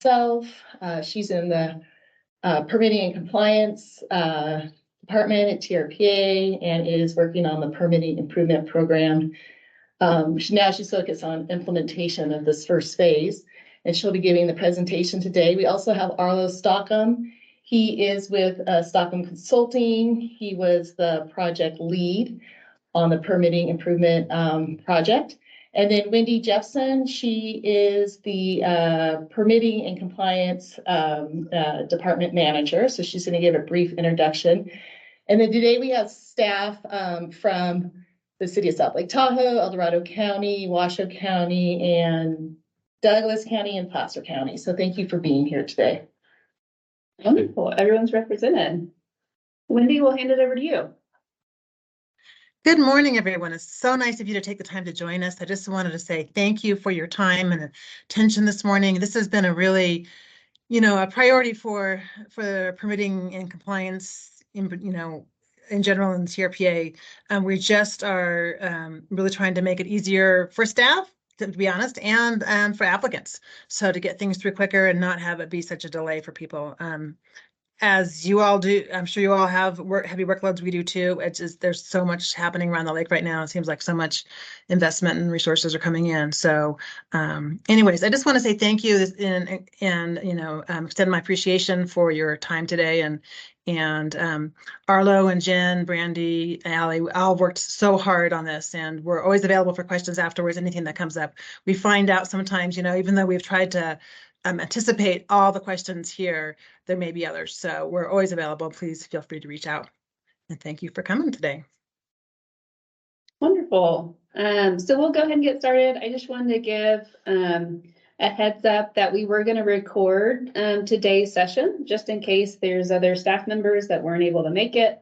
myself. She's in the permitting and compliance department at TRPA and is working on the permitting improvement program. Now she's focused on implementation of this first phase, and she'll be giving the presentation today. We also have Arlo Stockham. He is with Stockham Consulting. He was the project lead on the permitting improvement project. And then Wendy Jeffson, she is the permitting and compliance department manager. So she's going to give a brief introduction. And then today we have staff from the city of South Lake Tahoe, El Dorado County, Washoe County, and Douglas County and Placer County. So thank you for being here today. Wonderful. Everyone's represented. Wendy, we'll hand it over to you. Good morning, everyone. It's so nice of you to take the time to join us. I just wanted to say thank you for your time and attention this morning. This has been a really, a priority for permitting and compliance in general in TRPA. We just are really trying to make it easier for staff, to be honest, and for applicants. So to get things through quicker and not have it be such a delay for people. As you all do, I'm sure you all have heavy workloads. We do too. It's just, there's so much happening around the lake right now. It seems like so much investment and resources are coming in. So anyways, I just want to say thank you and extend my appreciation for your time today. And Arlo and Jen, Brandy, Allie, all worked so hard on this, and we're always available for questions afterwards, anything that comes up. We find out sometimes, even though we've tried to anticipate all the questions here, there may be others. So we're always available. Please feel free to reach out. And thank you for coming today. Wonderful. So we'll go ahead and get started. I just wanted to give a heads up that we were going to record today's session, just in case there's other staff members that weren't able to make it.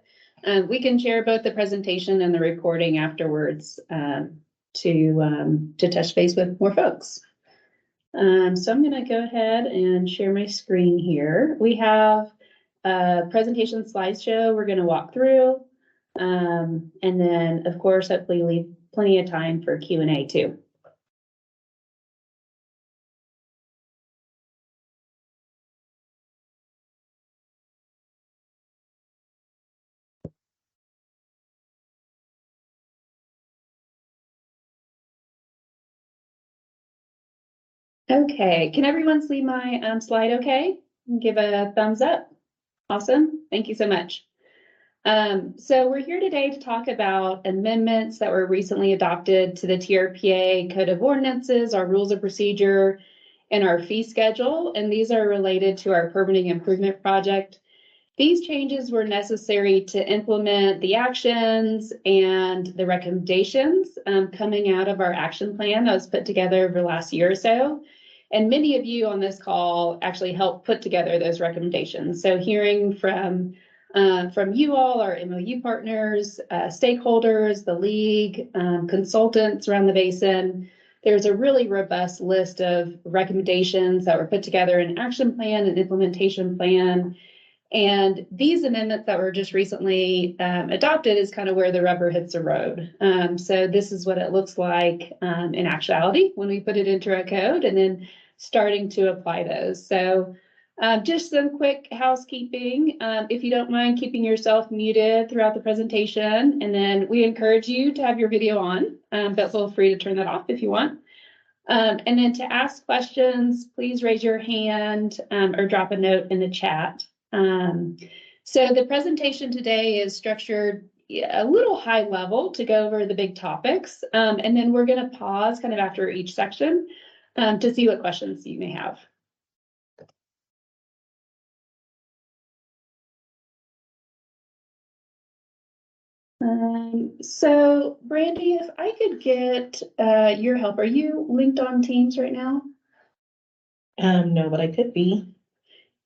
We can share both the presentation and the recording afterwards to touch base with more folks. So I'm going to go ahead and share my screen here. We have a presentation slideshow we're going to walk through. And then, of course, hopefully leave plenty of time for Q&A too. Okay, can everyone see my slide okay? Give a thumbs up. Awesome, thank you so much. So we're here today to talk about amendments that were recently adopted to the TRPA Code of Ordinances, our rules of procedure, and our fee schedule, and these are related to our permitting improvement project. These changes were necessary to implement the actions and the recommendations coming out of our action plan that was put together over the last year or so. And many of you on this call actually helped put together those recommendations. So hearing from you all, our MOU partners, stakeholders, the league, consultants around the basin, there's a really robust list of recommendations that were put together in an action plan and implementation plan. And these amendments that were just recently adopted is kind of where the rubber hits the road. So this is what it looks like in actuality when we put it into our code and then starting to apply those. So just some quick housekeeping. If you don't mind keeping yourself muted throughout the presentation, and then we encourage you to have your video on, but feel free to turn that off if you want. And then to ask questions, please raise your hand or drop a note in the chat. So the presentation today is structured a little high level to go over the big topics. And then we're going to pause kind of after each section to see what questions you may have. So Brandy, if I could get your help, are you linked on Teams right now? No, but I could be.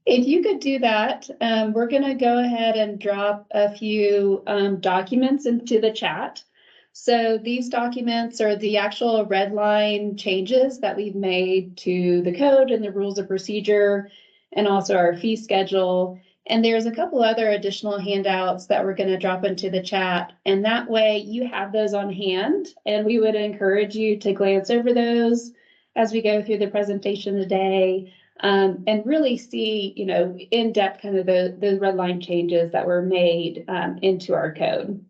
If you could do that, we're going to go ahead and drop a few documents into the chat. So these documents are the actual red line changes that we've made to the code and the rules of procedure, and also our fee schedule. And there's a couple other additional handouts that we're going to drop into the chat. And that way you have those on hand, and we would encourage you to glance over those as we go through the presentation today. and really see, in depth kind of the red line changes that were made into our code.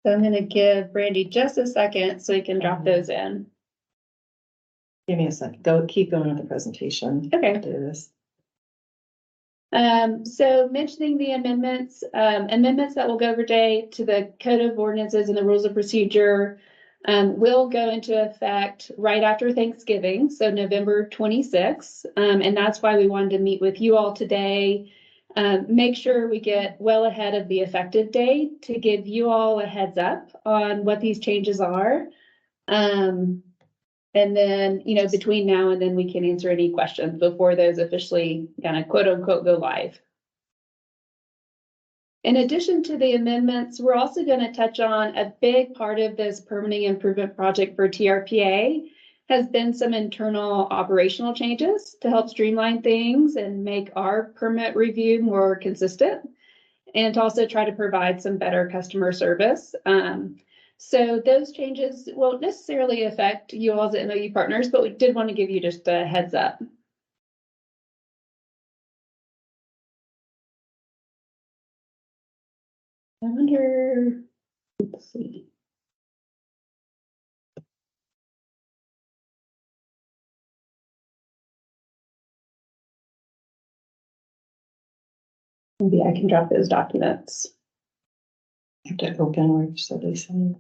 So I'm going to give Brandy just a second so we can drop those in. Give me a second. Keep going with the presentation. Okay. Do this. So mentioning the amendments that will go over today to the Code of Ordinances and the Rules of Procedure will go into effect right after Thanksgiving, so November 26th. And that's why we wanted to meet with you all today. Make sure we get well ahead of the effective date to give you all a heads up on what these changes are. And then, between now and then we can answer any questions before those officially kind of quote unquote go live. In addition to the amendments, we're also going to touch on a big part of this permitting improvement project for TRPA has been some internal operational changes to help streamline things and make our permit review more consistent, and to also try to provide some better customer service. So those changes won't necessarily affect you all as MOU partners, but we did want to give you just a heads up. I wonder, let's see. Maybe I can drop those documents. You have to open or so they say.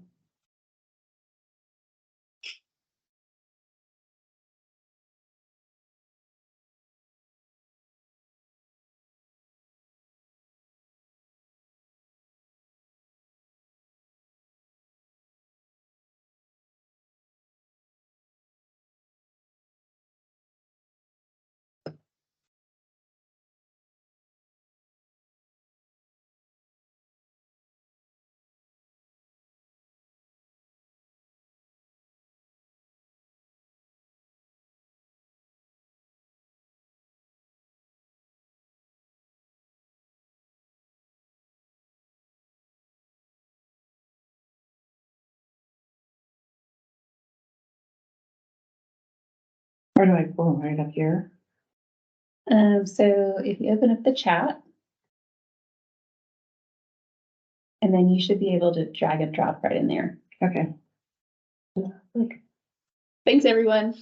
Where do I pull them? Right up here? So if you open up the chat, and then you should be able to drag and drop right in there. Okay. Thanks, everyone.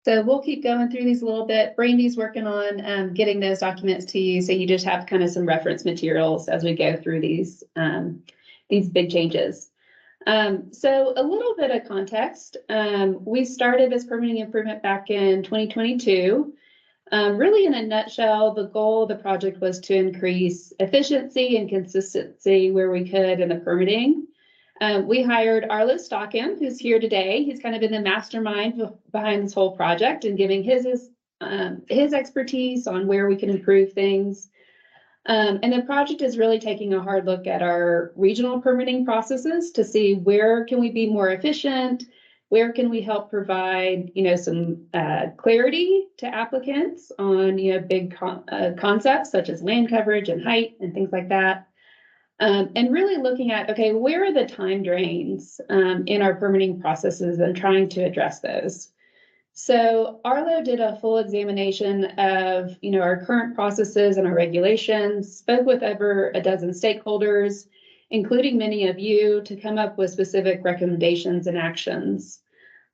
So we'll keep going through these a little bit. Brandy's working on getting those documents to you, so you just have kind of some reference materials as we go through these big changes. So a little bit of context. We started this permitting improvement back in 2022. Really, in a nutshell, the goal of the project was to increase efficiency and consistency where we could in the permitting. We hired Arlo Stockham, who's here today. He's kind of been the mastermind behind this whole project and giving his expertise on where we can improve things. And the project is really taking a hard look at our regional permitting processes to see where can we be more efficient, where can we help provide, some clarity to applicants on, big concepts such as land coverage and height and things like that. And really looking at, okay, where are the time drains in our permitting processes and trying to address those. So Arlo did a full examination of, our current processes and our regulations, spoke with over a dozen stakeholders, including many of you, to come up with specific recommendations and actions.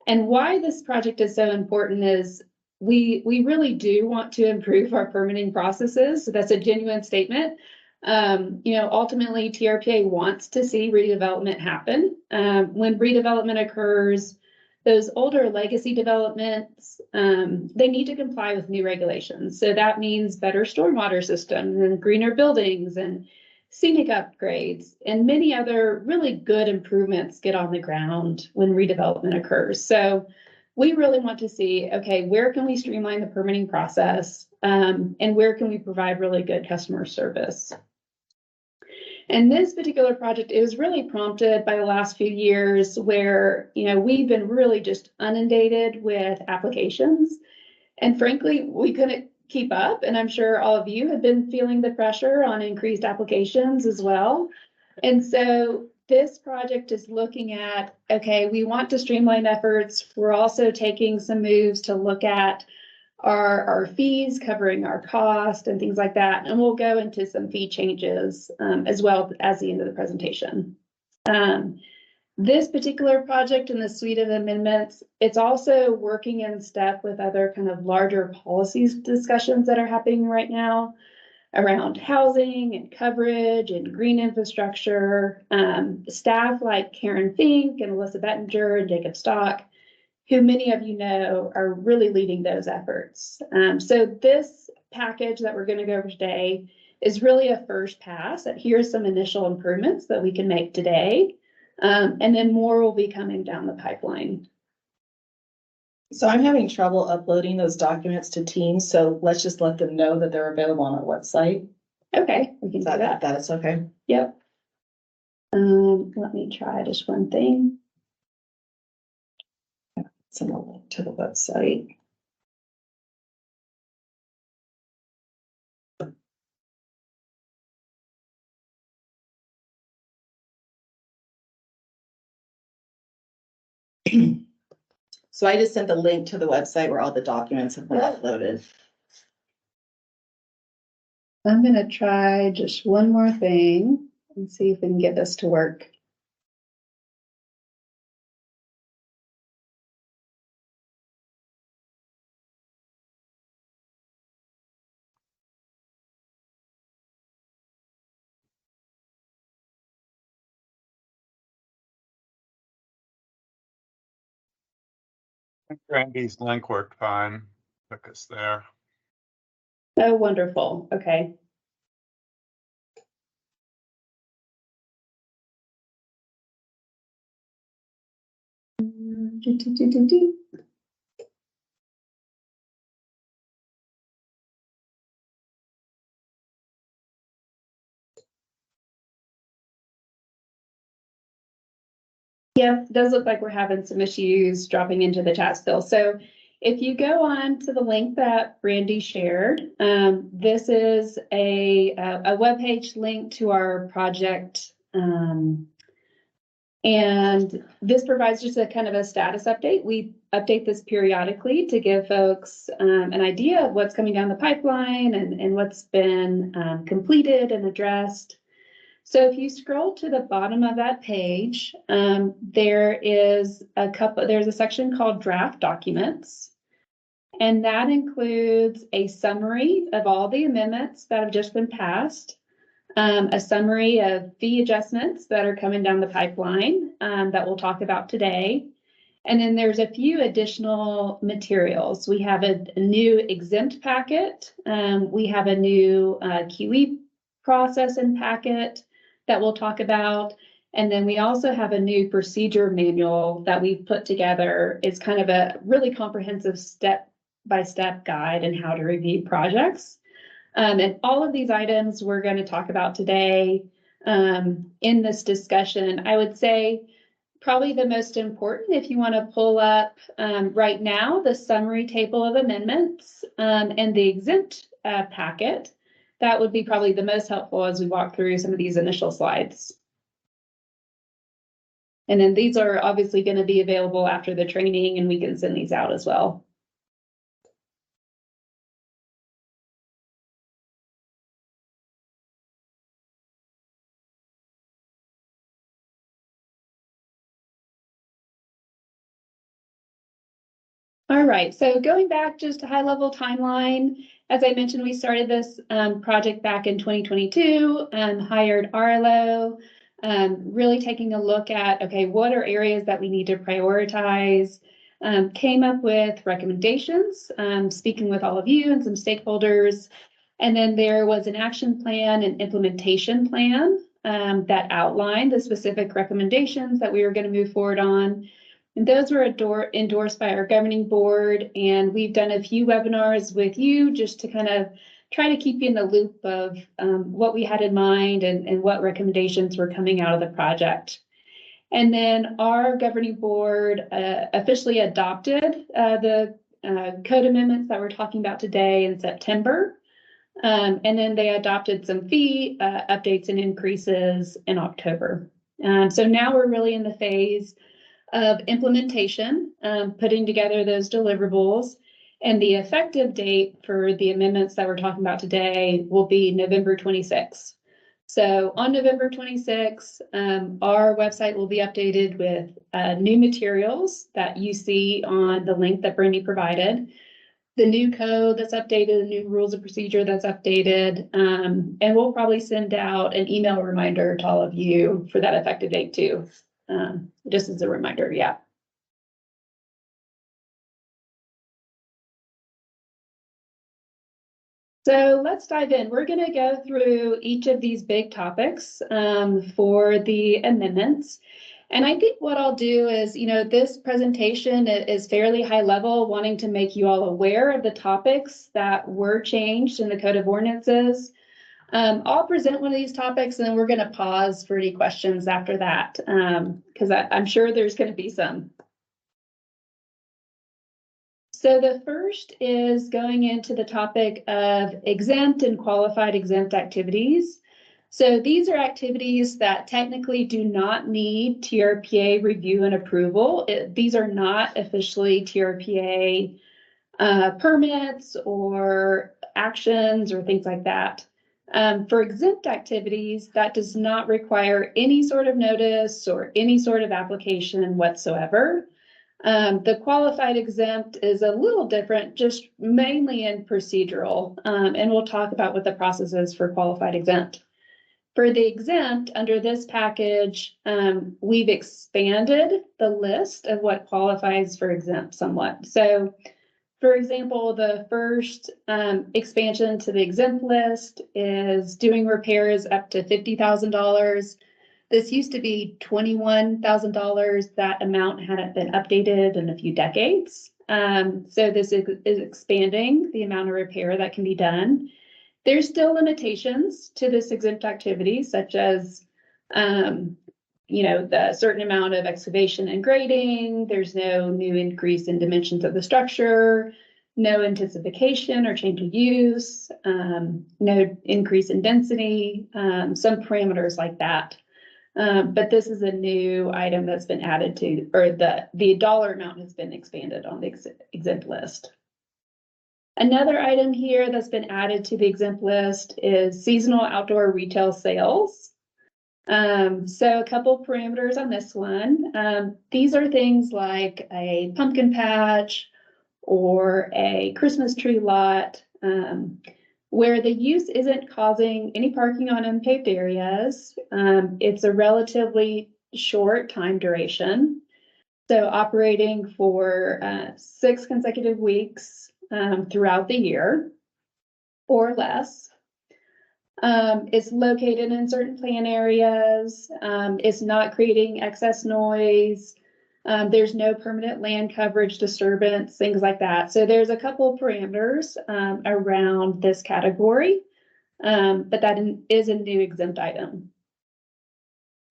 And why this project is so important is we really do want to improve our permitting processes. So that's a genuine statement. Ultimately, TRPA wants to see redevelopment happen. When redevelopment occurs, those older legacy developments, they need to comply with new regulations. So that means better stormwater systems and greener buildings and scenic upgrades and many other really good improvements get on the ground when redevelopment occurs. So we really want to see, okay, where can we streamline the permitting process and where can we provide really good customer service? And this particular project is really prompted by the last few years where, we've been really just inundated with applications. And frankly, we couldn't keep up, and I'm sure all of you have been feeling the pressure on increased applications as well. And so this project is looking at, okay, we want to streamline efforts. We're also taking some moves to look at our fees, covering our cost and things like that. And we'll go into some fee changes as well as the end of the presentation. This particular project in the suite of amendments, it's also working in step with other kind of larger policies discussions that are happening right now around housing and coverage and green infrastructure. Staff like Karen Fink and Alyssa Bettinger and Jacob Stock, who many of you know are really leading those efforts. So this package that we're going to go over today is really a first pass at here's some initial improvements that we can make today. And then more will be coming down the pipeline. So I'm having trouble uploading those documents to Teams, so let's just let them know that they're available on our website. Okay, we can do that. That is okay. Yep. Let me try just one thing. Send a link to the website. So I just sent the link to the website where all the documents have been uploaded. I'm gonna try just one more thing and see if we can get this to work. Randy's link worked fine. Took us there. Oh, wonderful. Okay. Yeah, it does look like we're having some issues dropping into the chat still. So if you go on to the link that Randy shared, this is a webpage link to our project. And this provides just a kind of a status update. We update this periodically to give folks an idea of what's coming down the pipeline and what's been completed and addressed. So if you scroll to the bottom of that page, there's a section called draft documents. And that includes a summary of all the amendments that have just been passed, a summary of fee adjustments that are coming down the pipeline that we'll talk about today. And then there's a few additional materials. We have a new exempt packet. We have a new QE process and packet that we'll talk about. And then we also have a new procedure manual that we've put together. It's kind of a really comprehensive step-by-step guide in how to review projects. And all of these items we're going to talk about today in this discussion. I would say probably the most important, if you want to pull up right now, the summary table of amendments and the exempt packet. That would be probably the most helpful as we walk through some of these initial slides. And then these are obviously going to be available after the training, and we can send these out as well. All right, so going back just a high-level timeline, as I mentioned, we started this project back in 2022, hired Arlo, really taking a look at, okay, what are areas that we need to prioritize, came up with recommendations, speaking with all of you and some stakeholders, and then there was an action plan and implementation plan that outlined the specific recommendations that we were going to move forward on. And those were endorsed by our governing board, and we've done a few webinars with you just to kind of try to keep you in the loop of what we had in mind and what recommendations were coming out of the project. And then our governing board officially adopted the code amendments that we're talking about today in September. And then they adopted some fee updates and increases in October. So now we're really in the phase of implementation, putting together those deliverables. And the effective date for the amendments that we're talking about today will be November 26th. So on November 26th, our website will be updated with new materials that you see on the link that Brandy provided, the new code that's updated, the new rules of procedure that's updated, and we'll probably send out an email reminder to all of you for that effective date too, just as a reminder, yeah. So let's dive in. We're going to go through each of these big topics for the amendments. And I think what I'll do is, this presentation is fairly high level, wanting to make you all aware of the topics that were changed in the Code of Ordinances. I'll present one of these topics and then we're going to pause for any questions after that, because I'm sure there's going to be some. So the first is going into the topic of exempt and qualified exempt activities. So these are activities that technically do not need TRPA review and approval. These are not officially TRPA permits or actions or things like that. For exempt activities, that does not require any sort of notice or any sort of application whatsoever. The qualified exempt is a little different, just mainly in procedural, and we'll talk about what the process is for qualified exempt. For the exempt, under this package, we've expanded the list of what qualifies for exempt somewhat. So, for example, the first expansion to the exempt list is doing repairs up to $50,000. This used to be $21,000. That amount hadn't been updated in a few decades. So this is expanding the amount of repair that can be done. There's still limitations to this exempt activity, such as, the certain amount of excavation and grading. There's no new increase in dimensions of the structure, no intensification or change of use, no increase in density, some parameters like that. But this is a new item that's been added to, or the dollar amount has been expanded on the exempt list. Another item here that's been added to the exempt list is seasonal outdoor retail sales. So a couple parameters on this one. These are things like a pumpkin patch or a Christmas tree lot, where the use isn't causing any parking on unpaved areas. It's a relatively short time duration. So operating for 6 consecutive weeks throughout the year or less. It's located in certain plan areas. It's not creating excess noise. There's no permanent land coverage disturbance, things like that. So there's a couple of parameters around this category, but that is a new exempt item.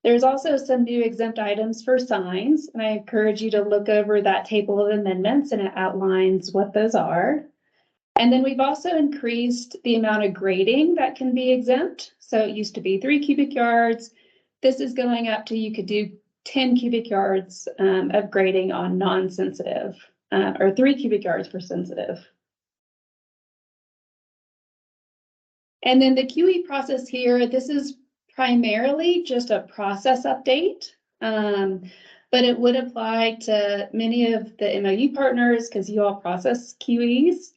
There's also some new exempt items for signs, and I encourage you to look over that table of amendments, and it outlines what those are. And then we've also increased the amount of grading that can be exempt. So it used to be 3 cubic yards. This is going up to, you could do 10 cubic yards of grading on non-sensitive, or 3 cubic yards for sensitive. And then the QE process here, this is primarily just a process update, but it would apply to many of the MOU partners because you all process QEs.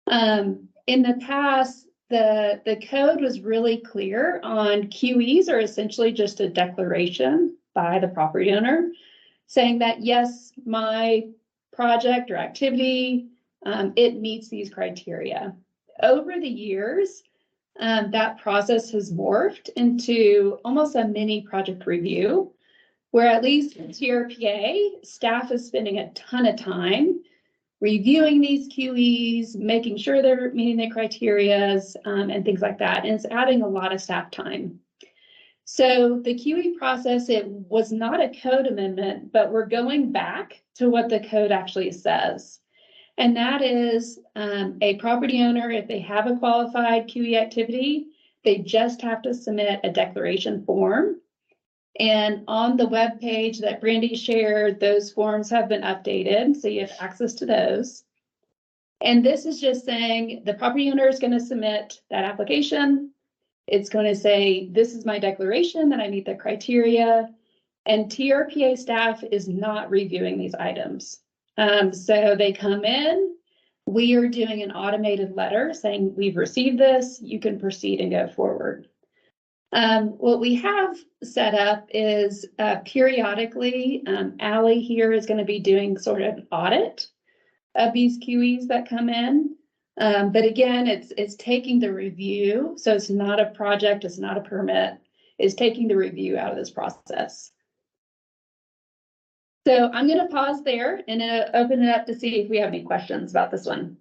In the past, the code was really clear on QEs are essentially just a declaration by the property owner saying that, yes, my project or activity, it meets these criteria. Over the years, that process has morphed into almost a mini project review, where at least TRPA staff is spending a ton of time reviewing these QEs, making sure they're meeting the criterias, and things like that. And it's adding a lot of staff time. So the QE process, it was not a code amendment, but we're going back to what the code actually says. And that is a property owner, if they have a qualified QE activity, they just have to submit a declaration form. And on the web page that Brandy shared, those forms have been updated, so you have access to those. And this is just saying the property owner is going to submit that application. It's going to say, this is my declaration that I meet the criteria. And TRPA staff is not reviewing these items. So they come in, we are doing an automated letter saying, we've received this, you can proceed and go forward. What we have set up is periodically, Allie here is going to be doing sort of an audit of these QEs that come in. But again, it's taking the review. So it's not a project, it's not a permit, it's taking the review out of this process. So I'm going to pause there and open it up to see if we have any questions about this one.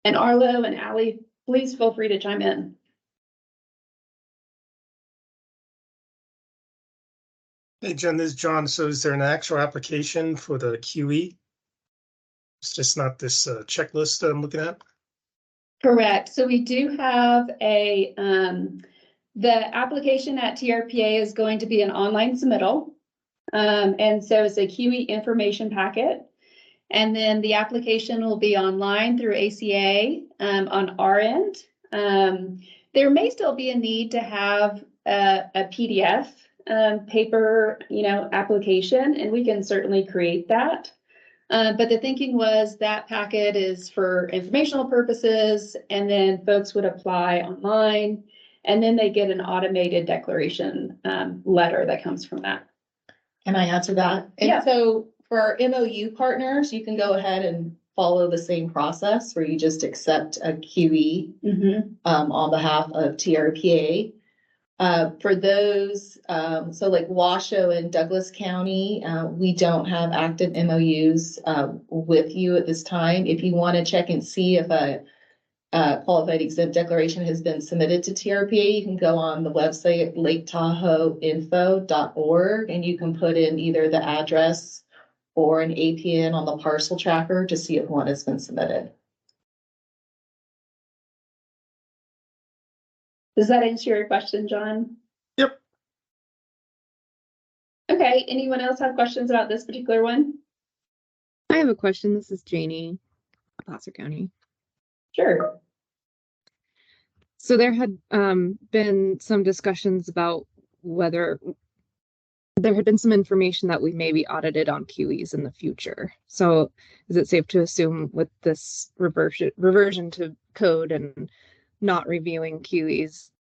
And Arlo and Allie, please feel free to chime in. Hey, Jen, this is John. So is there an actual application for the QE? It's just not this checklist that I'm looking at? Correct. So we do have a, the application at TRPA is going to be an online submittal. And so it's a QE information packet. And then the application will be online through ACA on our end. There may still be a need to have a PDF paper, application, and we can certainly create that. But the thinking was that packet is for informational purposes, and then folks would apply online, and then they get an automated declaration letter that comes from that. Can I answer that? Yeah. And so for our MOU partners, you can go ahead and follow the same process where you just accept a QE on behalf of TRPA. For those, so like Washoe and Douglas County, we don't have active MOUs with you at this time. If you want to check and see if a qualified exempt declaration has been submitted to TRPA, you can go on the website laketahoeinfo.org and you can put in either the address or an APN on the parcel tracker to see if one has been submitted. Does that answer your question, John? Yep. Okay, anyone else have questions about this particular one? I have a question. This is Janie, Placer County. Sure. So there had been some discussions about whether there had been some information that we may be audited on QEs in the future. So is it safe to assume with this reversion to code and not reviewing QEs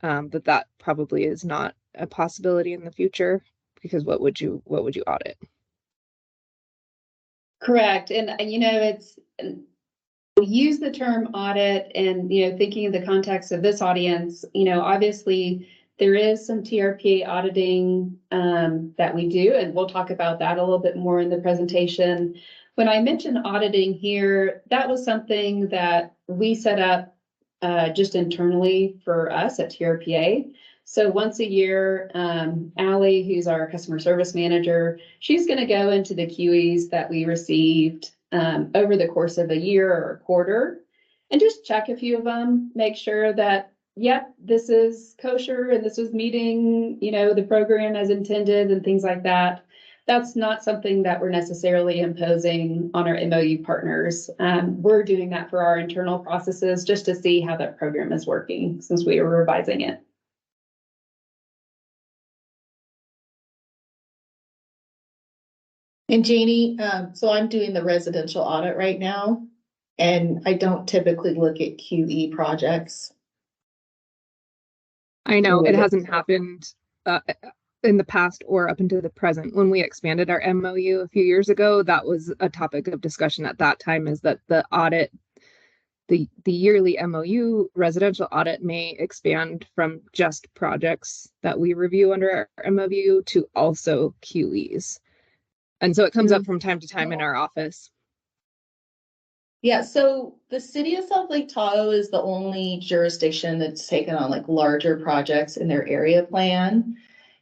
that probably is not a possibility in the future? Because what would you audit? Correct. And it's we use the term audit and thinking in the context of this audience, obviously there is some TRPA auditing that we do, and we'll talk about that a little bit more in the presentation. When I mentioned auditing here, that was something that we set up just internally for us at TRPA. So once a year, Allie, who's our customer service manager, she's going to go into the QEs that we received over the course of a year or a quarter and just check a few of them, make sure that, yep, this is kosher and this was meeting, the program as intended and things like that. That's not something that we're necessarily imposing on our MOU partners. We're doing that for our internal processes just to see how that program is working since we were revising it. And Janie, so I'm doing the residential audit right now, and I don't typically look at QE projects. I know it hasn't happened in the past or up until the present. When we expanded our MOU a few years ago, that was a topic of discussion at that time, is that the audit, the yearly MOU residential audit may expand from just projects that we review under our MOU to also QEs. And so it comes up from time to time in our office. Yeah, so the city of South Lake Tahoe is the only jurisdiction that's taken on like larger projects in their area plan.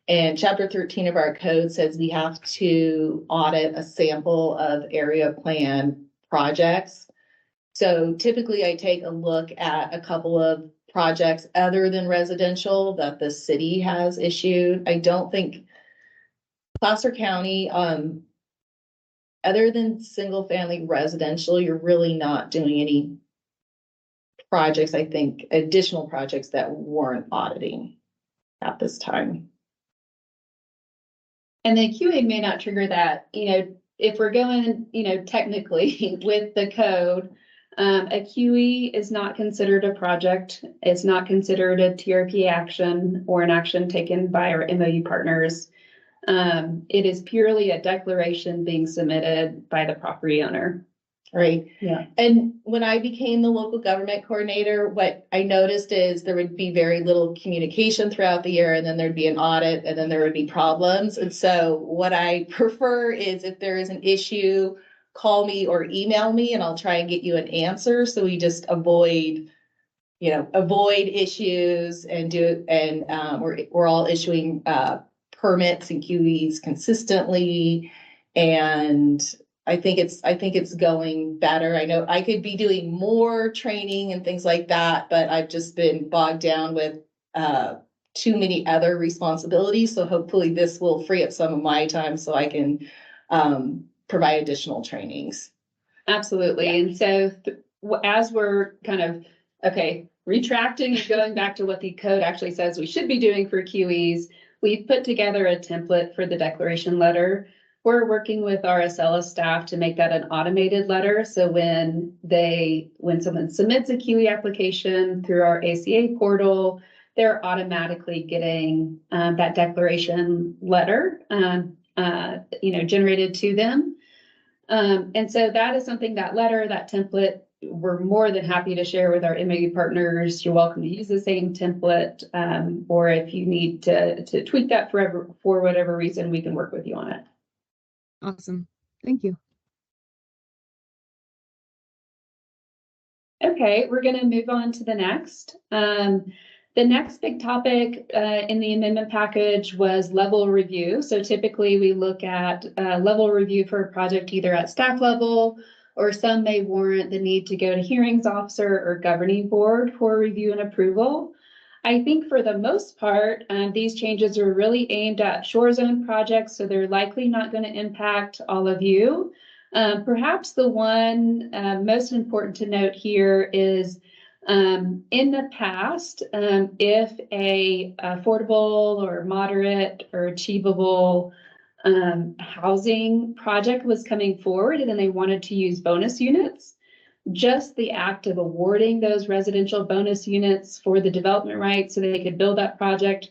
And chapter 13 of our code says we have to audit a sample of area plan projects. So typically I take a look at a couple of projects other than residential that the city has issued. I don't think Placer County, other than single family residential, you're really not doing any projects, I think, additional projects that warrant auditing at this time. And the QA may not trigger that, if we're going, technically with the code, a QE is not considered a project. It's not considered a TRPA action or an action taken by our MOU partners. It is purely a declaration being submitted by the property owner. Right. Yeah. And when I became the local government coordinator, what I noticed is there would be very little communication throughout the year, and then there'd be an audit, and then there would be problems. And so what I prefer is if there is an issue, call me or email me, and I'll try and get you an answer. So we just avoid issues and we're all issuing permits and QEs consistently. And I think it's going better. I know I could be doing more training and things like that, but I've just been bogged down with too many other responsibilities. So hopefully this will free up some of my time so I can provide additional trainings. Absolutely. Yeah. And so as we're kind of, retracting and going back to what the code actually says we should be doing for QEs, we've put together a template for the declaration letter. We're working with our SLS staff to make that an automated letter. So when someone submits a QE application through our ACA portal, they're automatically getting that declaration letter, generated to them. And so that is something, that letter, that template, we're more than happy to share with our MOU partners. You're welcome to use the same template, or if you need to tweak that for whatever reason, we can work with you on it. Awesome. Thank you. Okay, we're going to move on to the next. The next big topic in the amendment package was level review. So typically we look at level review for a project either at staff level, or some may warrant the need to go to hearings officer or governing board for review and approval. I think for the most part, these changes are really aimed at shore zone projects, so they're likely not going to impact all of you. Perhaps the one most important to note here is in the past, if a affordable or moderate or achievable housing project was coming forward and then they wanted to use bonus units, just the act of awarding those residential bonus units for the development rights so they could build that project,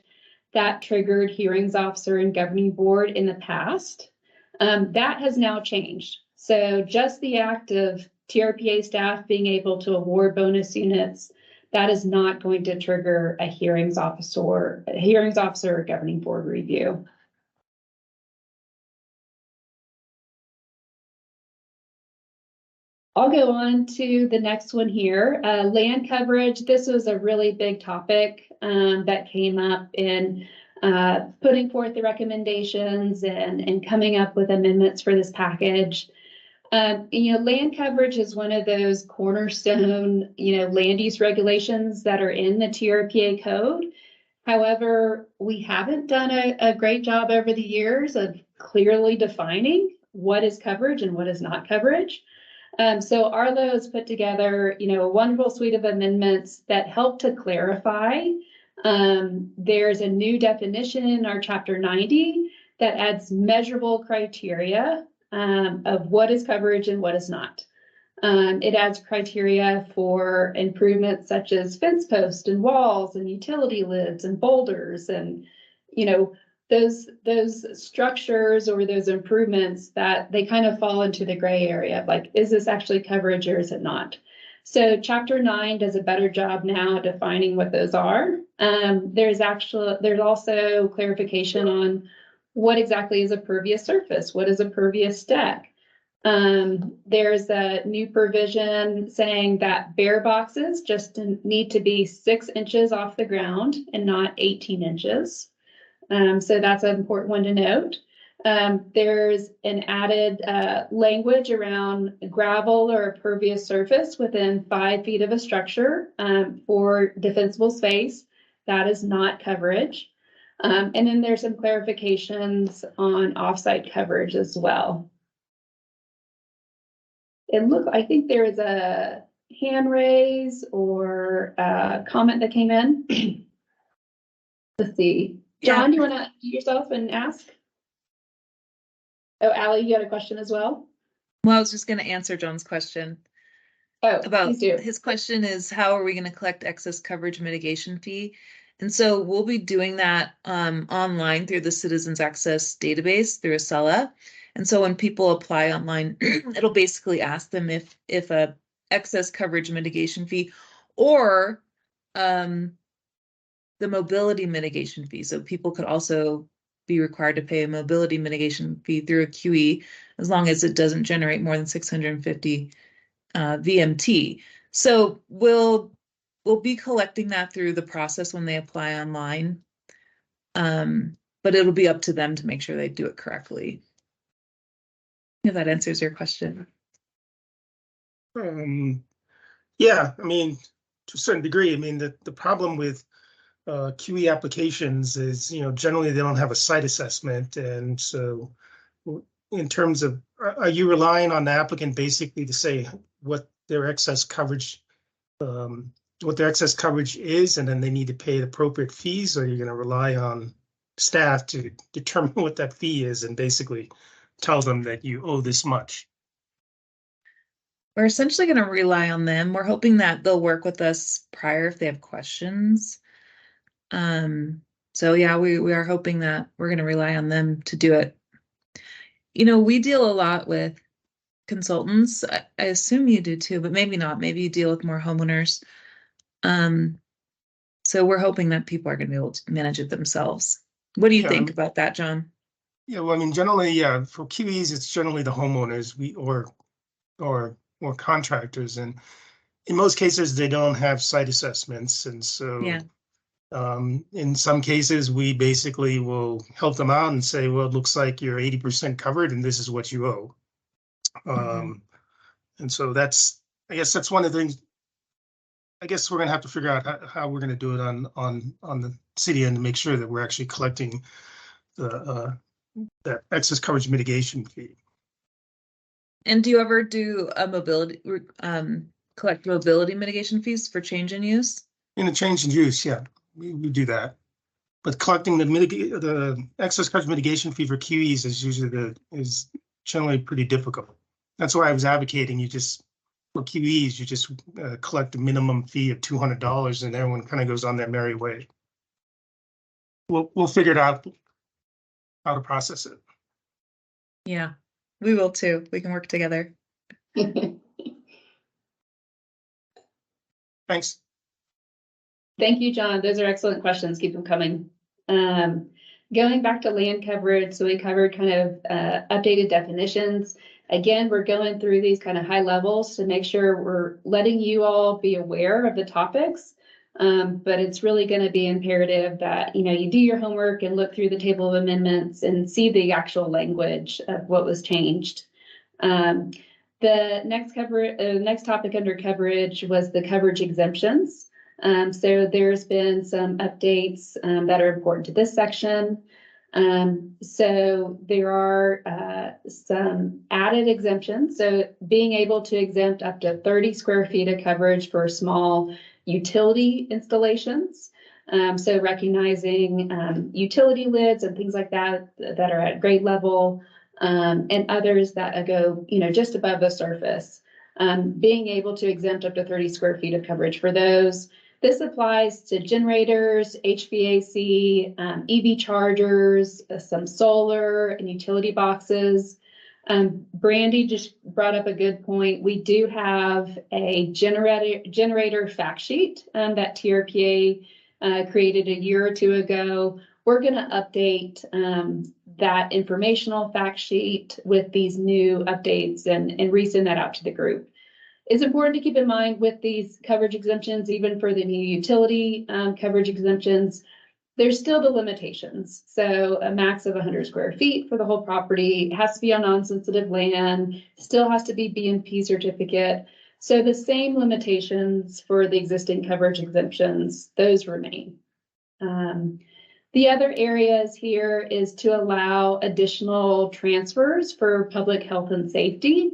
that triggered hearings officer and governing board in the past. That has now changed. So just the act of TRPA staff being able to award bonus units, that is not going to trigger a hearings officer or governing board review. I'll go on to the next one here. Land coverage. This was a really big topic that came up in putting forth the recommendations and coming up with amendments for this package. Land coverage is one of those cornerstone, land use regulations that are in the TRPA code. However, we haven't done a great job over the years of clearly defining what is coverage and what is not coverage. So Arlo has put together, a wonderful suite of amendments that help to clarify. There's a new definition in our Chapter 90 that adds measurable criteria of what is coverage and what is not. It adds criteria for improvements such as fence posts and walls and utility lids and boulders and, those structures or those improvements that they kind of fall into the gray area of like, is this actually coverage or is it not? So Chapter 9 does a better job now defining what those are. There's also clarification on what exactly is a pervious surface, what is a pervious deck. There's a new provision saying that bare boxes just need to be 6 inches off the ground and not 18 inches. So that's an important one to note. There's an added language around gravel or pervious surface within 5 feet of a structure for defensible space. That is not coverage. And then there's some clarifications on offsite coverage as well. I think there is a hand raise or a comment that came in. Let's see. John, do you want to mute yourself and ask? Oh, Allie, you had a question as well? Well, I was just going to answer John's question. Oh, About please do. his question is, how are we going to collect excess coverage mitigation fee? And so we'll be doing that online through the Citizens Access database through Acela. And so when people apply online, it'll basically ask them if a excess coverage mitigation fee or the mobility mitigation fee. So people could also be required to pay a mobility mitigation fee through a QE as long as it doesn't generate more than 650 VMT. So we'll be collecting that through the process when they apply online. But it'll be up to them to make sure they do it correctly. If that answers your question. Yeah, I mean, to a certain degree, I mean, the problem with QE applications is, generally they don't have a site assessment. And so in terms of, are you relying on the applicant basically to say what their excess coverage is, and then they need to pay the appropriate fees, or are you going to rely on staff to determine what that fee is and basically tell them that you owe this much? We're essentially going to rely on them. We're hoping that they'll work with us prior if they have questions. So yeah, we are hoping that we're going to rely on them to do it. We deal a lot with consultants. I assume you do too, but maybe not. Maybe you deal with more homeowners. So we're hoping that people are going to be able to manage it themselves. What do you think about that, John? Yeah, well, I mean, generally, yeah, for QEs, it's generally the homeowners or contractors, and in most cases, they don't have site assessments, and so Yeah. In some cases, we basically will help them out and say, well, it looks like you're 80% covered, and this is what you owe. And so I guess that's one of the things. I guess we're going to have to figure out how we're going to do it on the city end to make sure that we're actually collecting that excess coverage mitigation fee. And do you ever do a collect mobility mitigation fees for change in use? In a change in use, yeah, we do that. But collecting the excess coverage mitigation fee for QEs is generally pretty difficult. That's why I was advocating for QEs, you just collect a minimum fee of $200, and everyone kind of goes on their merry way. We'll figure it out how to process it. Yeah, we will too. We can work together. Thanks. Thank you, John. Those are excellent questions. Keep them coming. Going back to land coverage, so we covered kind of updated definitions. Again, we're going through these kind of high levels to make sure we're letting you all be aware of the topics. But it's really going to be imperative that you do your homework and look through the table of amendments and see the actual language of what was changed. The next topic under coverage was the coverage exemptions. So there's been some updates that are important to this section. So there are some added exemptions. So being able to exempt up to 30 square feet of coverage for small utility installations. So recognizing utility lids and things like that are at grade level, and others that go, just above the surface. Being able to exempt up to 30 square feet of coverage for those. This applies to generators, HVAC, EV chargers, some solar and utility boxes. Brandy just brought up a good point. We do have a generator fact sheet that TRPA created a year or two ago. We're going to update that informational fact sheet with these new updates and resend that out to the group. It's important to keep in mind with these coverage exemptions, even for the new utility coverage exemptions, there's still the limitations. So a max of 100 square feet for the whole property, has to be on non-sensitive land, still has to be B&P certificate. So the same limitations for the existing coverage exemptions, those remain. The other areas here is to allow additional transfers for public health and safety.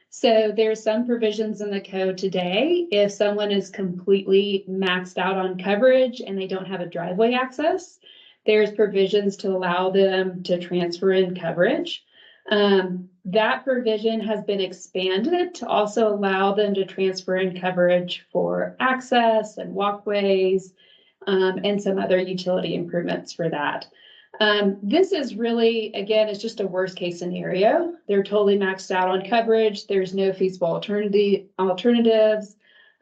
So there's some provisions in the code today. If someone is completely maxed out on coverage and they don't have a driveway access, there's provisions to allow them to transfer in coverage. That provision has been expanded to also allow them to transfer in coverage for access and walkways, and some other utility improvements for that. This is really, again, it's just a worst case scenario. They're totally maxed out on coverage. There's no feasible alternatives.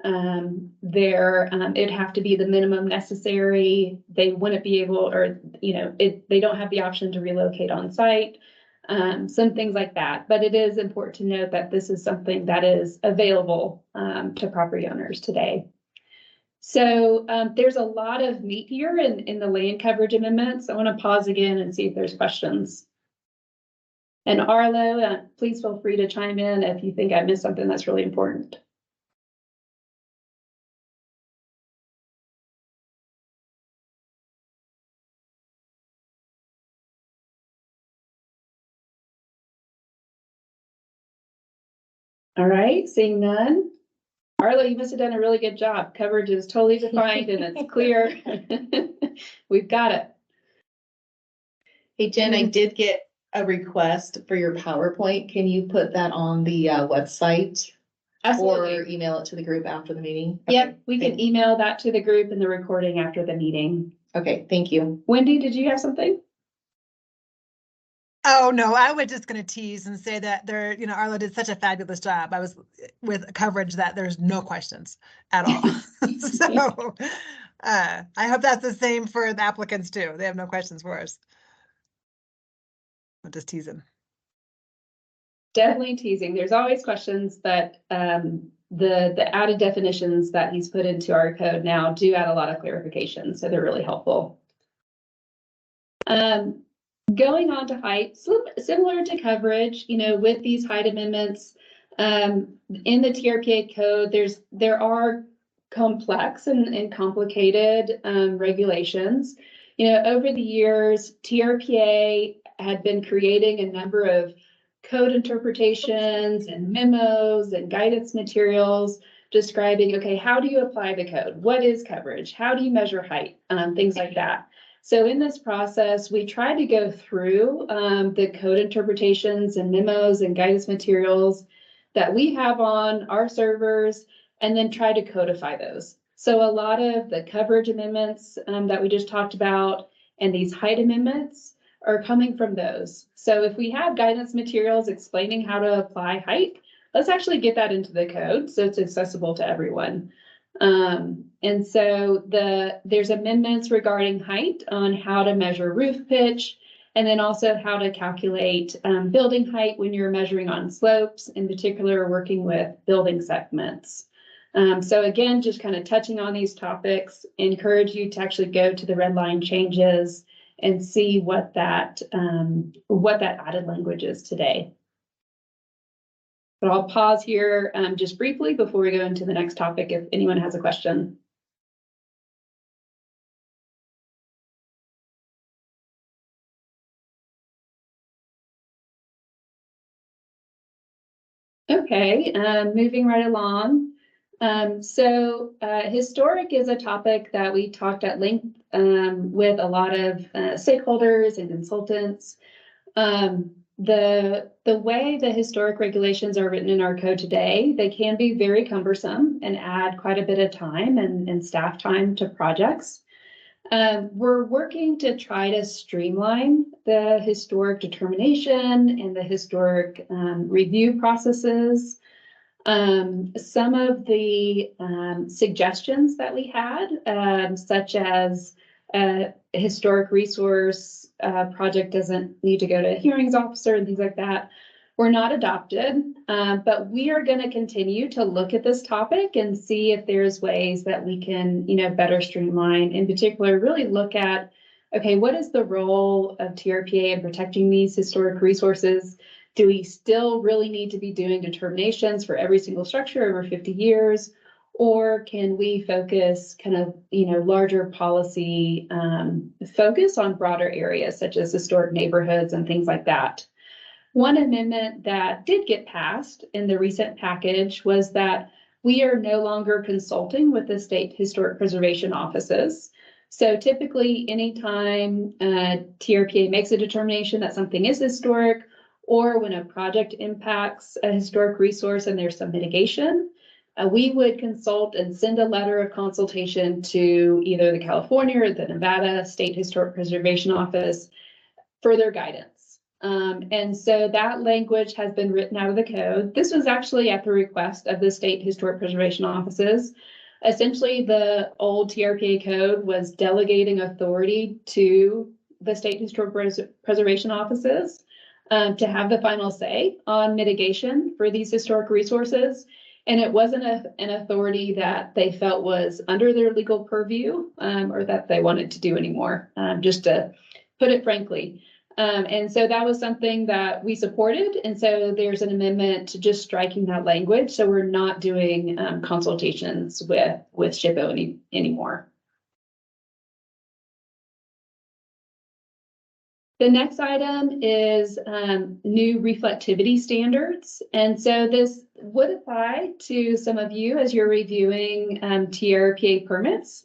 It'd have to be the minimum necessary. They wouldn't be able, or, they don't have the option to relocate on site. Some things like that. But it is important to note that this is something that is available to property owners today. So there's a lot of meat here in the land coverage amendments. I want to pause again and see if there's questions. And Arlo, please feel free to chime in if you think I missed something that's really important. All right, seeing none. Arlo, you must have done a really good job. Coverage is totally defined and it's clear. We've got it. Hey, Jen, I did get a request for your PowerPoint. Can you put that on the website? Absolutely. Or email it to the group after the meeting? Yep, Okay, we can email that to the group and the recording after the meeting. Okay, thank you. Wendy, did you have something? Oh, no, I was just going to tease and say that Arlo did such a fabulous job. I was with coverage that there's no questions at all. So I hope that's the same for the applicants too. They have no questions for us. I'm just teasing. Definitely teasing. There's always questions, but the added definitions that he's put into our code now do add a lot of clarification, so they're really helpful. Going on to height, similar to coverage, with these height amendments, in the TRPA code, there are complex and complicated regulations. Over the years, TRPA had been creating a number of code interpretations and memos and guidance materials describing, okay, how do you apply the code? What is coverage? How do you measure height? Things like that. So in this process, we tried to go through the code interpretations and memos and guidance materials that we have on our servers and then try to codify those. So a lot of the coverage amendments that we just talked about and these height amendments are coming from those. So if we have guidance materials explaining how to apply height, let's actually get that into the code so it's accessible to everyone. And so there's amendments regarding height on how to measure roof pitch, and then also how to calculate building height when you're measuring on slopes, in particular working with building segments. So again, just kind of touching on these topics, encourage you to actually go to the red line changes and see what that added language is today. But I'll pause here just briefly before we go into the next topic if anyone has a question. Okay, moving right along. Historic is a topic that we talked at length with a lot of stakeholders and consultants. The way the historic regulations are written in our code today, they can be very cumbersome and add quite a bit of time and staff time to projects. We're working to try to streamline the historic determination and the historic review processes. Some of the suggestions that we had, such as a historic resource project doesn't need to go to a hearings officer and things like that, were not adopted. But we are going to continue to look at this topic and see if there's ways that we can, better streamline. In particular, really look at okay, what is the role of TRPA in protecting these historic resources? Do we still really need to be doing determinations for every single structure over 50 years? Or can we focus kind of, larger policy focus on broader areas such as historic neighborhoods and things like that? One amendment that did get passed in the recent package was that we are no longer consulting with the state historic preservation offices. So typically, anytime TRPA makes a determination that something is historic, or when a project impacts a historic resource and there's some mitigation, we would consult and send a letter of consultation to either the California or the Nevada State Historic Preservation Office for their guidance. And so that language has been written out of the code. This was actually at the request of the State Historic Preservation Offices. Essentially, the old TRPA code was delegating authority to the State Historic Preservation Offices to have the final say on mitigation for these historic resources. And it wasn't an authority that they felt was under their legal purview or that they wanted to do anymore, just to put it frankly. And so that was something that we supported. And so there's an amendment to just striking that language. So we're not doing consultations with SHPO anymore. The next item is new reflectivity standards. And so this would apply to some of you as you're reviewing TRPA permits.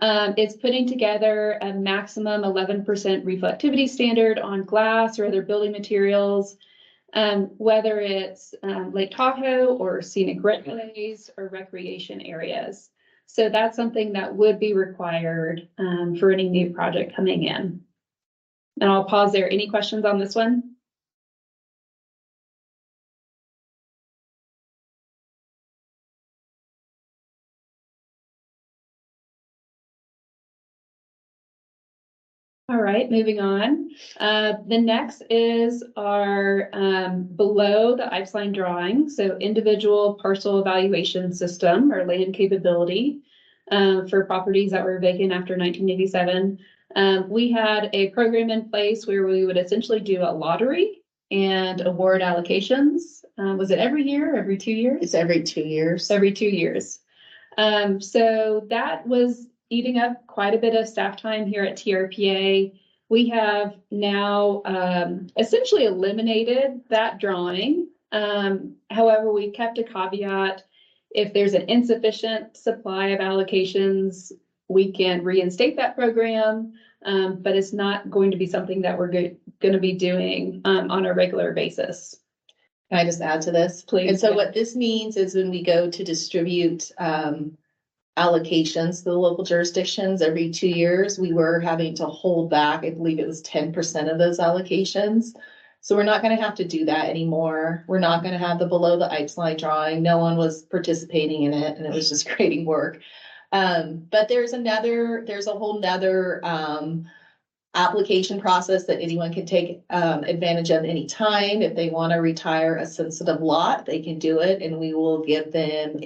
It's putting together a maximum 11% reflectivity standard on glass or other building materials, whether it's Lake Tahoe or scenic redways or recreation areas. So that's something that would be required for any new project coming in. And I'll pause there. Any questions on this one? All right, moving on. The next is our below the IPES drawing, so individual parcel evaluation system or land capability for properties that were vacant after 1987. We had a program in place where we would essentially do a lottery and award allocations. Was it every year, every 2 years? It's every 2 years. Every 2 years. So that was eating up quite a bit of staff time here at TRPA. We have now essentially eliminated that drawing. However, we kept a caveat. If there's an insufficient supply of allocations, we can reinstate that program, but it's not going to be something that we're going to be doing on a regular basis. Can I just add to this? Please. And so what this means is when we go to distribute allocations to the local jurisdictions every 2 years, we were having to hold back, I believe it was 10% of those allocations. So we're not going to have to do that anymore. We're not going to have the below the IPES line drawing. No one was participating in it and it was just creating work. But there's a whole nother application process that anyone can take advantage of any time. If they want to retire a sensitive lot, they can do it, and we will give them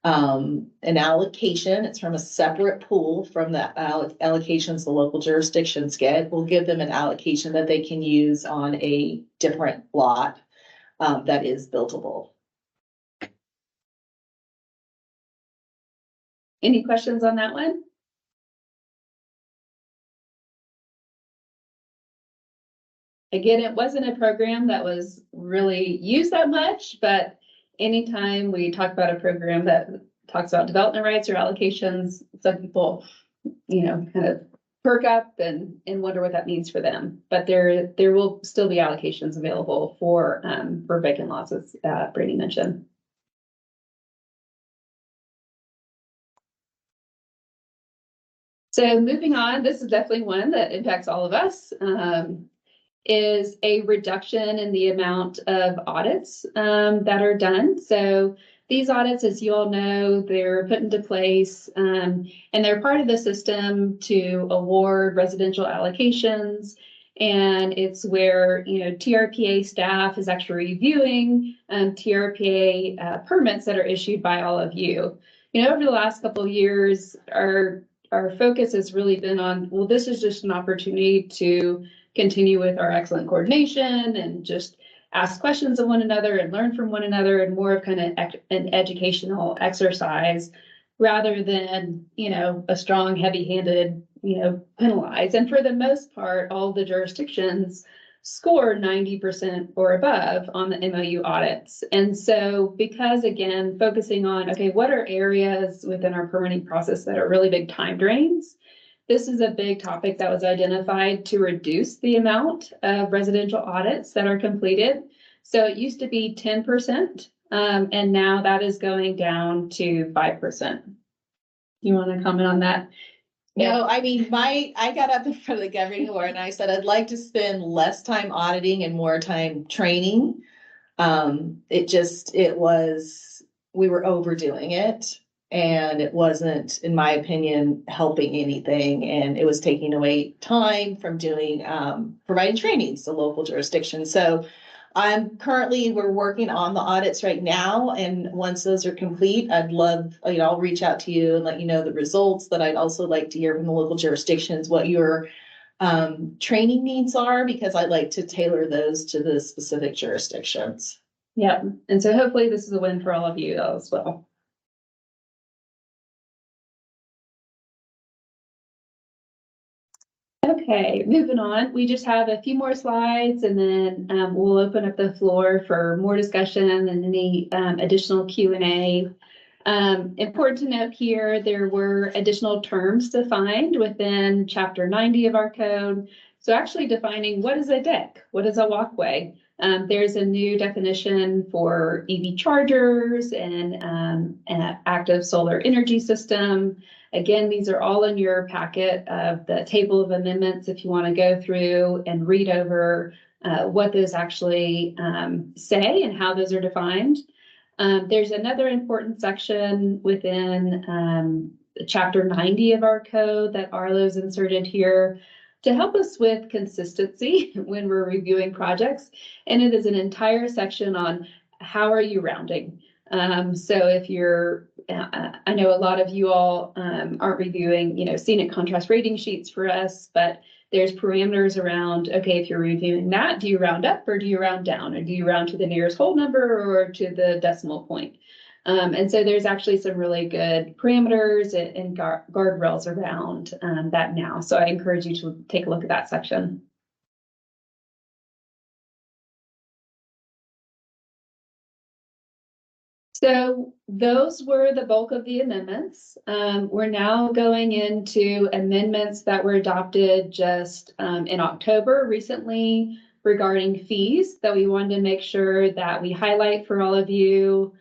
an allocation. It's from a separate pool from the allocations the local jurisdictions get. We'll give them an allocation that they can use on a different lot that is buildable. Any questions on that one? Again, it wasn't a program that was really used that much, but anytime we talk about a program that talks about development rights or allocations, some people, kind of perk up and wonder what that means for them. But there will still be allocations available for vacant lots, as Brady mentioned. So moving on, this is definitely one that impacts all of us. Is a reduction in the amount of audits that are done. So these audits, as you all know, they're put into place and they're part of the system to award residential allocations. And it's where, TRPA staff is actually reviewing TRPA permits that are issued by all of you. Over the last couple of years, our our focus has really been on, well, this is just an opportunity to continue with our excellent coordination and just ask questions of one another and learn from one another, and more of kind of an educational exercise rather than, a strong, heavy-handed, penalize. And for the most part, all the jurisdictions score 90% or above on the MOU audits. And so because, again, focusing on, okay, what are areas within our permitting process that are really big time drains? This is a big topic that was identified to reduce the amount of residential audits that are completed. So it used to be 10%, and now that is going down to 5%. You want to comment on that? No, I mean, I got up in front of the governing board and I said, I'd like to spend less time auditing and more time training. We were overdoing it, and it wasn't, in my opinion, helping anything. And it was taking away time from doing, providing trainings to local jurisdictions. So we're working on the audits right now. And once those are complete, I'll reach out to you and let you know the results. But I'd also like to hear from the local jurisdictions what your training needs are, because I'd like to tailor those to the specific jurisdictions. Yeah. And so hopefully this is a win for all of you as well. Okay, moving on. We just have a few more slides, and then we'll open up the floor for more discussion and any additional Q&A. Important to note here, there were additional terms defined within Chapter 90 of our code. So actually defining what is a deck, what is a walkway. There's a new definition for EV chargers and an active solar energy system. Again, these are all in your packet of the table of amendments if you want to go through and read over what those actually say and how those are defined. There's another important section within Chapter 90 of our code that Arlo's inserted here to help us with consistency when we're reviewing projects. And it is an entire section on how are you rounding. So if you're, I know a lot of you all aren't reviewing, scenic contrast rating sheets for us, but there's parameters around, okay, if you're reviewing that, do you round up or do you round down, or do you round to the nearest whole number or to the decimal point? And so there's actually some really good parameters and guardrails around that now. So I encourage you to take a look at that section. So those were the bulk of the amendments. We're now going into amendments that were adopted just in October recently regarding fees that we wanted to make sure that we highlight for all of you.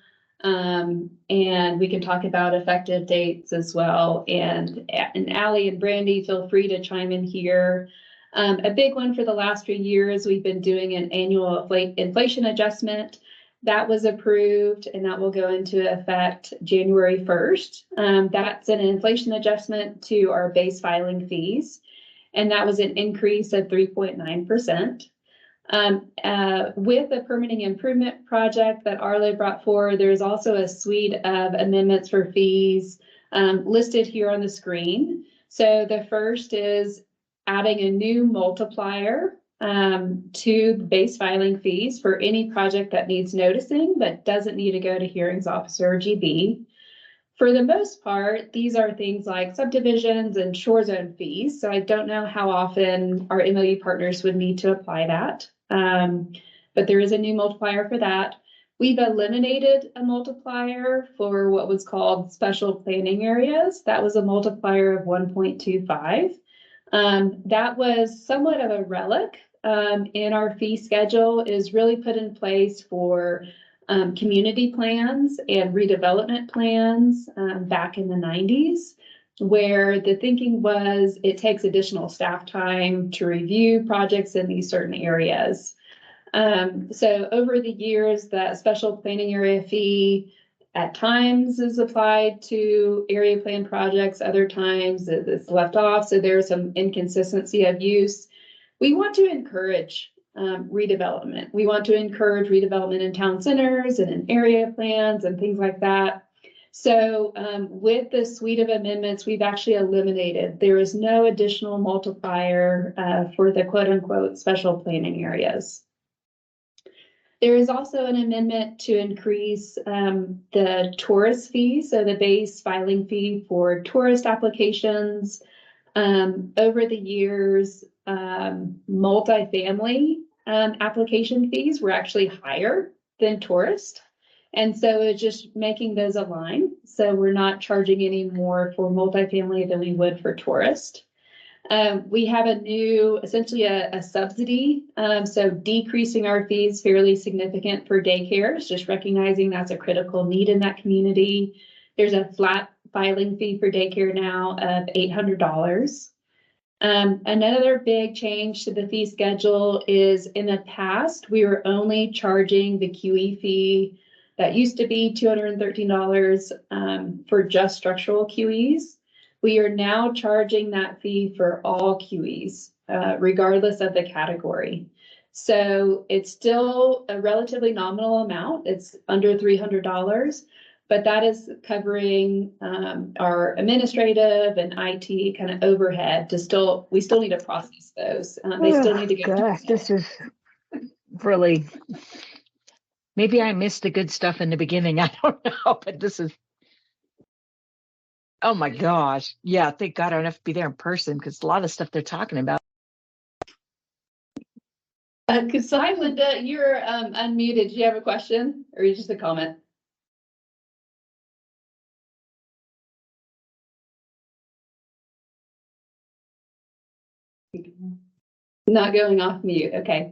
And we can talk about effective dates as well. And Allie and Brandy, feel free to chime in here. A big one for the last few years, we've been doing an annual inflation adjustment. That was approved, and that will go into effect January 1st. That's an inflation adjustment to our base filing fees, and that was an increase of 3.9%. With the permitting improvement project that Arlo brought forward, there's also a suite of amendments for fees listed here on the screen. So the first is adding a new multiplier to base filing fees for any project that needs noticing but doesn't need to go to hearings officer or GB. For the most part, these are things like subdivisions and shore zone fees. So I don't know how often our MOU partners would need to apply that. But there is a new multiplier for that. We've eliminated a multiplier for what was called special planning areas. That was a multiplier of 1.25. That was somewhat of a relic in our fee schedule. Is really put in place for community plans and redevelopment plans back in the 90s, where the thinking was it takes additional staff time to review projects in these certain areas. So over the years, that special planning area fee at times is applied to area plan projects, other times it's left off. So there's some inconsistency of use. We want to encourage redevelopment. We want to encourage redevelopment in town centers and in area plans and things like that. So with the suite of amendments, we've actually eliminated, there is no additional multiplier for the quote unquote special planning areas. There is also an amendment to increase the tourist fee, so the base filing fee for tourist applications. Over the years, multifamily application fees were actually higher than tourist. And so it's just making those align. So we're not charging any more for multifamily than we would for tourist. We have a new, essentially a subsidy. So decreasing our fees fairly significant for daycares, just recognizing that's a critical need in that community. There's a flat filing fee for daycare now of $800. Another big change to the fee schedule is in the past, we were only charging the QE fee that used to be $213 for just structural QEs. We are now charging that fee for all QEs, regardless of the category. So it's still a relatively nominal amount. It's under $300, but that is covering our administrative and IT kind of overhead to we still need to process those. They still need to go. Gosh, this is really, maybe I missed the good stuff in the beginning. I don't know, but this is, oh my gosh. Yeah, thank God I don't have to be there in person because a lot of stuff they're talking about. Hi, Linda, you're unmuted. Do you have a question or just a comment? Not going off mute. Okay.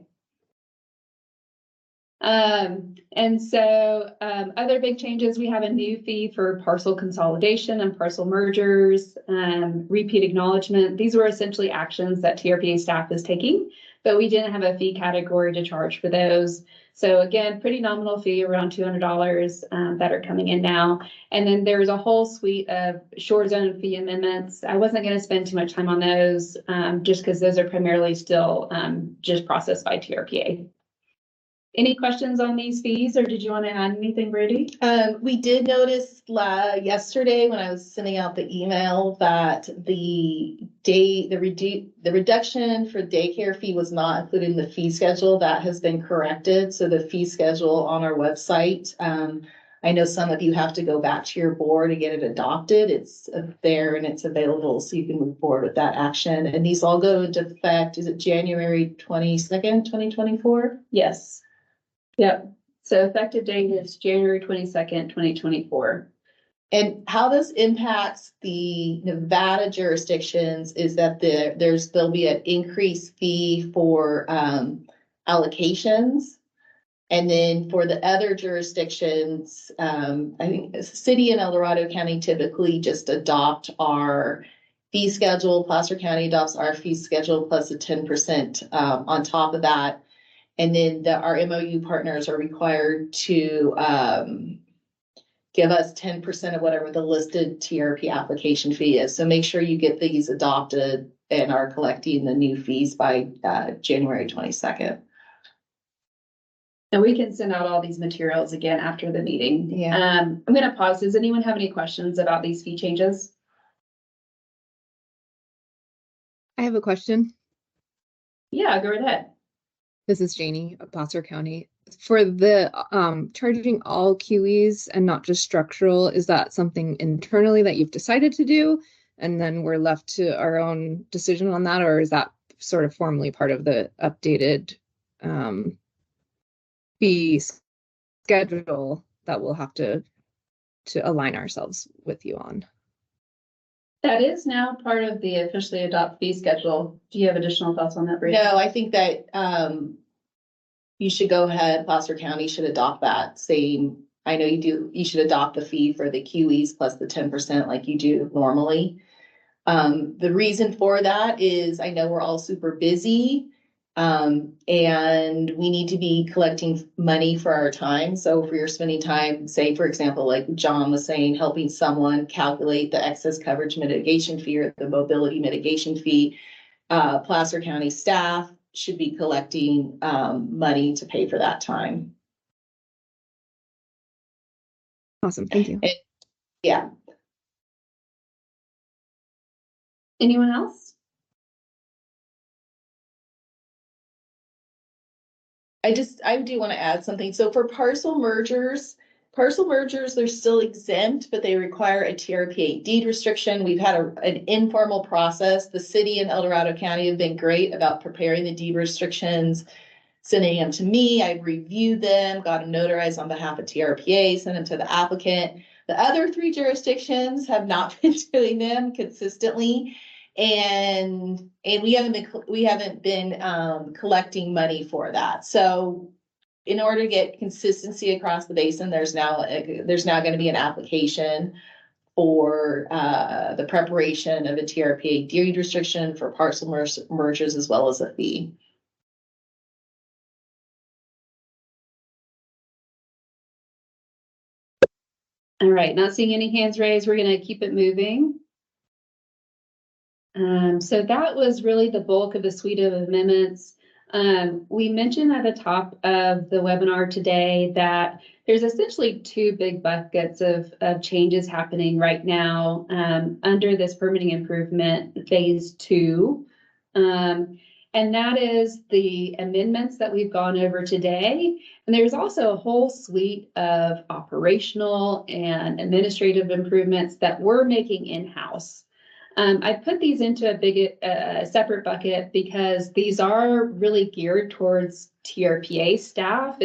And so other big changes, we have a new fee for parcel consolidation and parcel mergers, repeat acknowledgement. These were essentially actions that TRPA staff is taking, but we didn't have a fee category to charge for those. So again, pretty nominal fee, around $200 that are coming in now. And then there's a whole suite of shore zone fee amendments. I wasn't going to spend too much time on those just because those are primarily still just processed by TRPA. Any questions on these fees, or did you want to add anything, Brady? We did notice yesterday when I was sending out the email that the reduction for daycare fee was not included in the fee schedule. That has been corrected. So the fee schedule on our website, I know some of you have to go back to your board to get it adopted. It's there and it's available, so you can move forward with that action. And these all go into effect, is it January 22nd, 2024? Yes. Yep. So effective date is January 22nd, 2024. And how this impacts the Nevada jurisdictions is that there'll be an increased fee for allocations. And then for the other jurisdictions, I think the city and El Dorado County typically just adopt our fee schedule. Placer County adopts our fee schedule plus a 10% on top of that. And then our MOU partners are required to give us 10% of whatever the listed TRP application fee is. So make sure you get these adopted and are collecting the new fees by January 22nd. And we can send out all these materials again after the meeting. Yeah. I'm going to pause. Does anyone have any questions about these fee changes? I have a question. Yeah, go right ahead. This is Janie of Placer County. For the charging all QEs and not just structural, is that something internally that you've decided to do and then we're left to our own decision on that, or is that sort of formally part of the updated fee schedule that we'll have to align ourselves with you on? That is now part of the officially adopt fee schedule. Do you have additional thoughts on that, Brady? No, I think that you should go ahead, Placer County should adopt that same, I know you do, you should adopt the fee for the QEs plus the 10% like you do normally. The reason for that is I know we're all super busy and we need to be collecting money for our time. So if you're spending time, say, for example, like John was saying, helping someone calculate the excess coverage mitigation fee or the mobility mitigation fee, Placer County staff should be collecting money to pay for that time. Awesome, thank you. Yeah. Anyone else? I do want to add something. So for parcel mergers, they're still exempt, but they require a TRPA deed restriction. We've had an informal process. The city and El Dorado County have been great about preparing the deed restrictions, sending them to me. I've reviewed them, got them notarized on behalf of TRPA, sent them to the applicant. The other 3 jurisdictions have not been doing them consistently. And we haven't been collecting money for that. So in order to get consistency across the basin, there's now going to be an application for the preparation of a TRPA deed restriction for parcel mergers as well as a fee. All right, not seeing any hands raised. We're going to keep it moving. So that was really the bulk of the suite of amendments. We mentioned at the top of the webinar today that there's essentially 2 big buckets of changes happening right now under this permitting improvement phase 2. And that is the amendments that we've gone over today. And there's also a whole suite of operational and administrative improvements that we're making in-house. I put these into a separate bucket because these are really geared towards TRPA staff.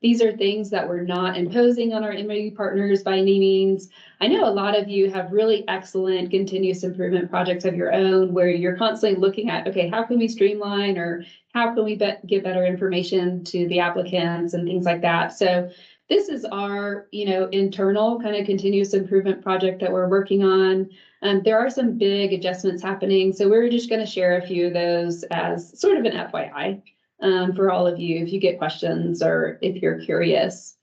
These are things that we're not imposing on our MOU partners by any means. I know a lot of you have really excellent continuous improvement projects of your own where you're constantly looking at, okay, how can we streamline or how can we give better information to the applicants and things like that. So this is our, internal kind of continuous improvement project that we're working on. There are some big adjustments happening, so we're just going to share a few of those as sort of an FYI for all of you if you get questions or if you're curious.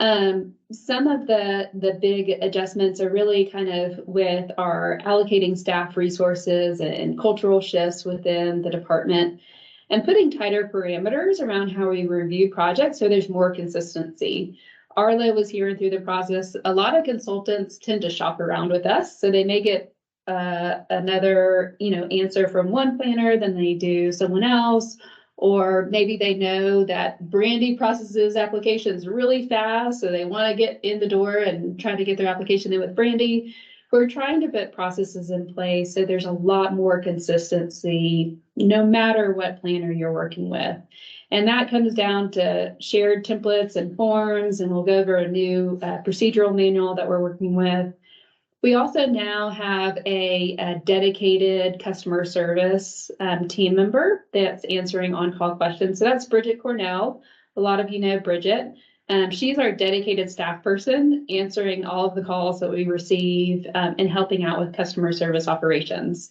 Some of the big adjustments are really kind of with our allocating staff resources and cultural shifts within the department and putting tighter parameters around how we review projects so there's more consistency. Arlo was here through the process. A lot of consultants tend to shop around with us, so they may get another answer from one planner than they do someone else, or maybe they know that Brandy processes applications really fast, so they want to get in the door and try to get their application in with Brandy. We're trying to put processes in place so there's a lot more consistency no matter what planner you're working with. And that comes down to shared templates and forms, and we'll go over a new procedural manual that we're working with. We also now have a dedicated customer service team member that's answering on-call questions. So that's Bridget Cornell. A lot of you know Bridget. She's our dedicated staff person answering all of the calls that we receive and helping out with customer service operations.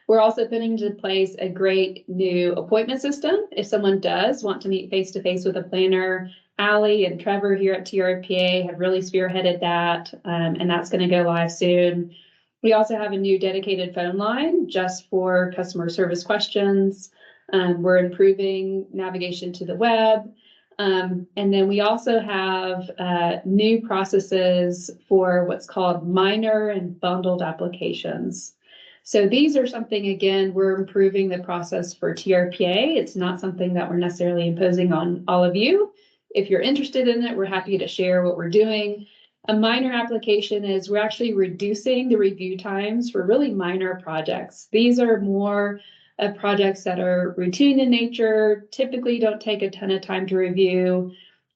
We're also putting into place a great new appointment system. If someone does want to meet face-to-face with a planner, Allie and Trevor here at TRPA have really spearheaded that, and that's going to go live soon. We also have a new dedicated phone line just for customer service questions. We're improving navigation to the web. And then we also have new processes for what's called minor and bundled applications. So these are something, again, we're improving the process for TRPA. It's not something that we're necessarily imposing on all of you. If you're interested in it, we're happy to share what we're doing. A minor application is we're actually reducing the review times for really minor projects. These are more projects that are routine in nature, typically don't take a ton of time to review.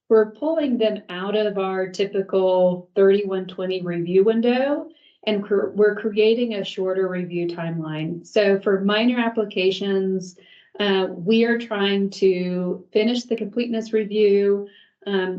We're pulling them out of our typical 3120 review window, and we're creating a shorter review timeline. So for minor applications, we are trying to finish the completeness review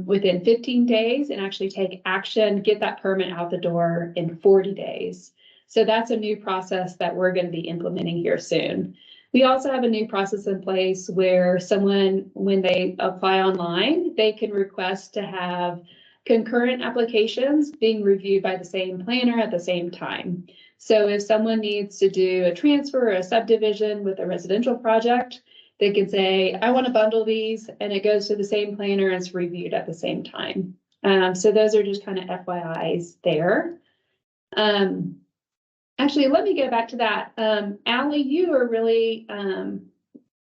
within 15 days and actually take action, get that permit out the door in 40 days. So that's a new process that we're going to be implementing here soon. We also have a new process in place where someone, when they apply online, they can request to have concurrent applications being reviewed by the same planner at the same time. So if someone needs to do a transfer or a subdivision with a residential project, they can say, I want to bundle these, and it goes to the same planner and it's reviewed at the same time. So those are just kind of FYIs there. Actually, let me go back to that. Allie, you are really,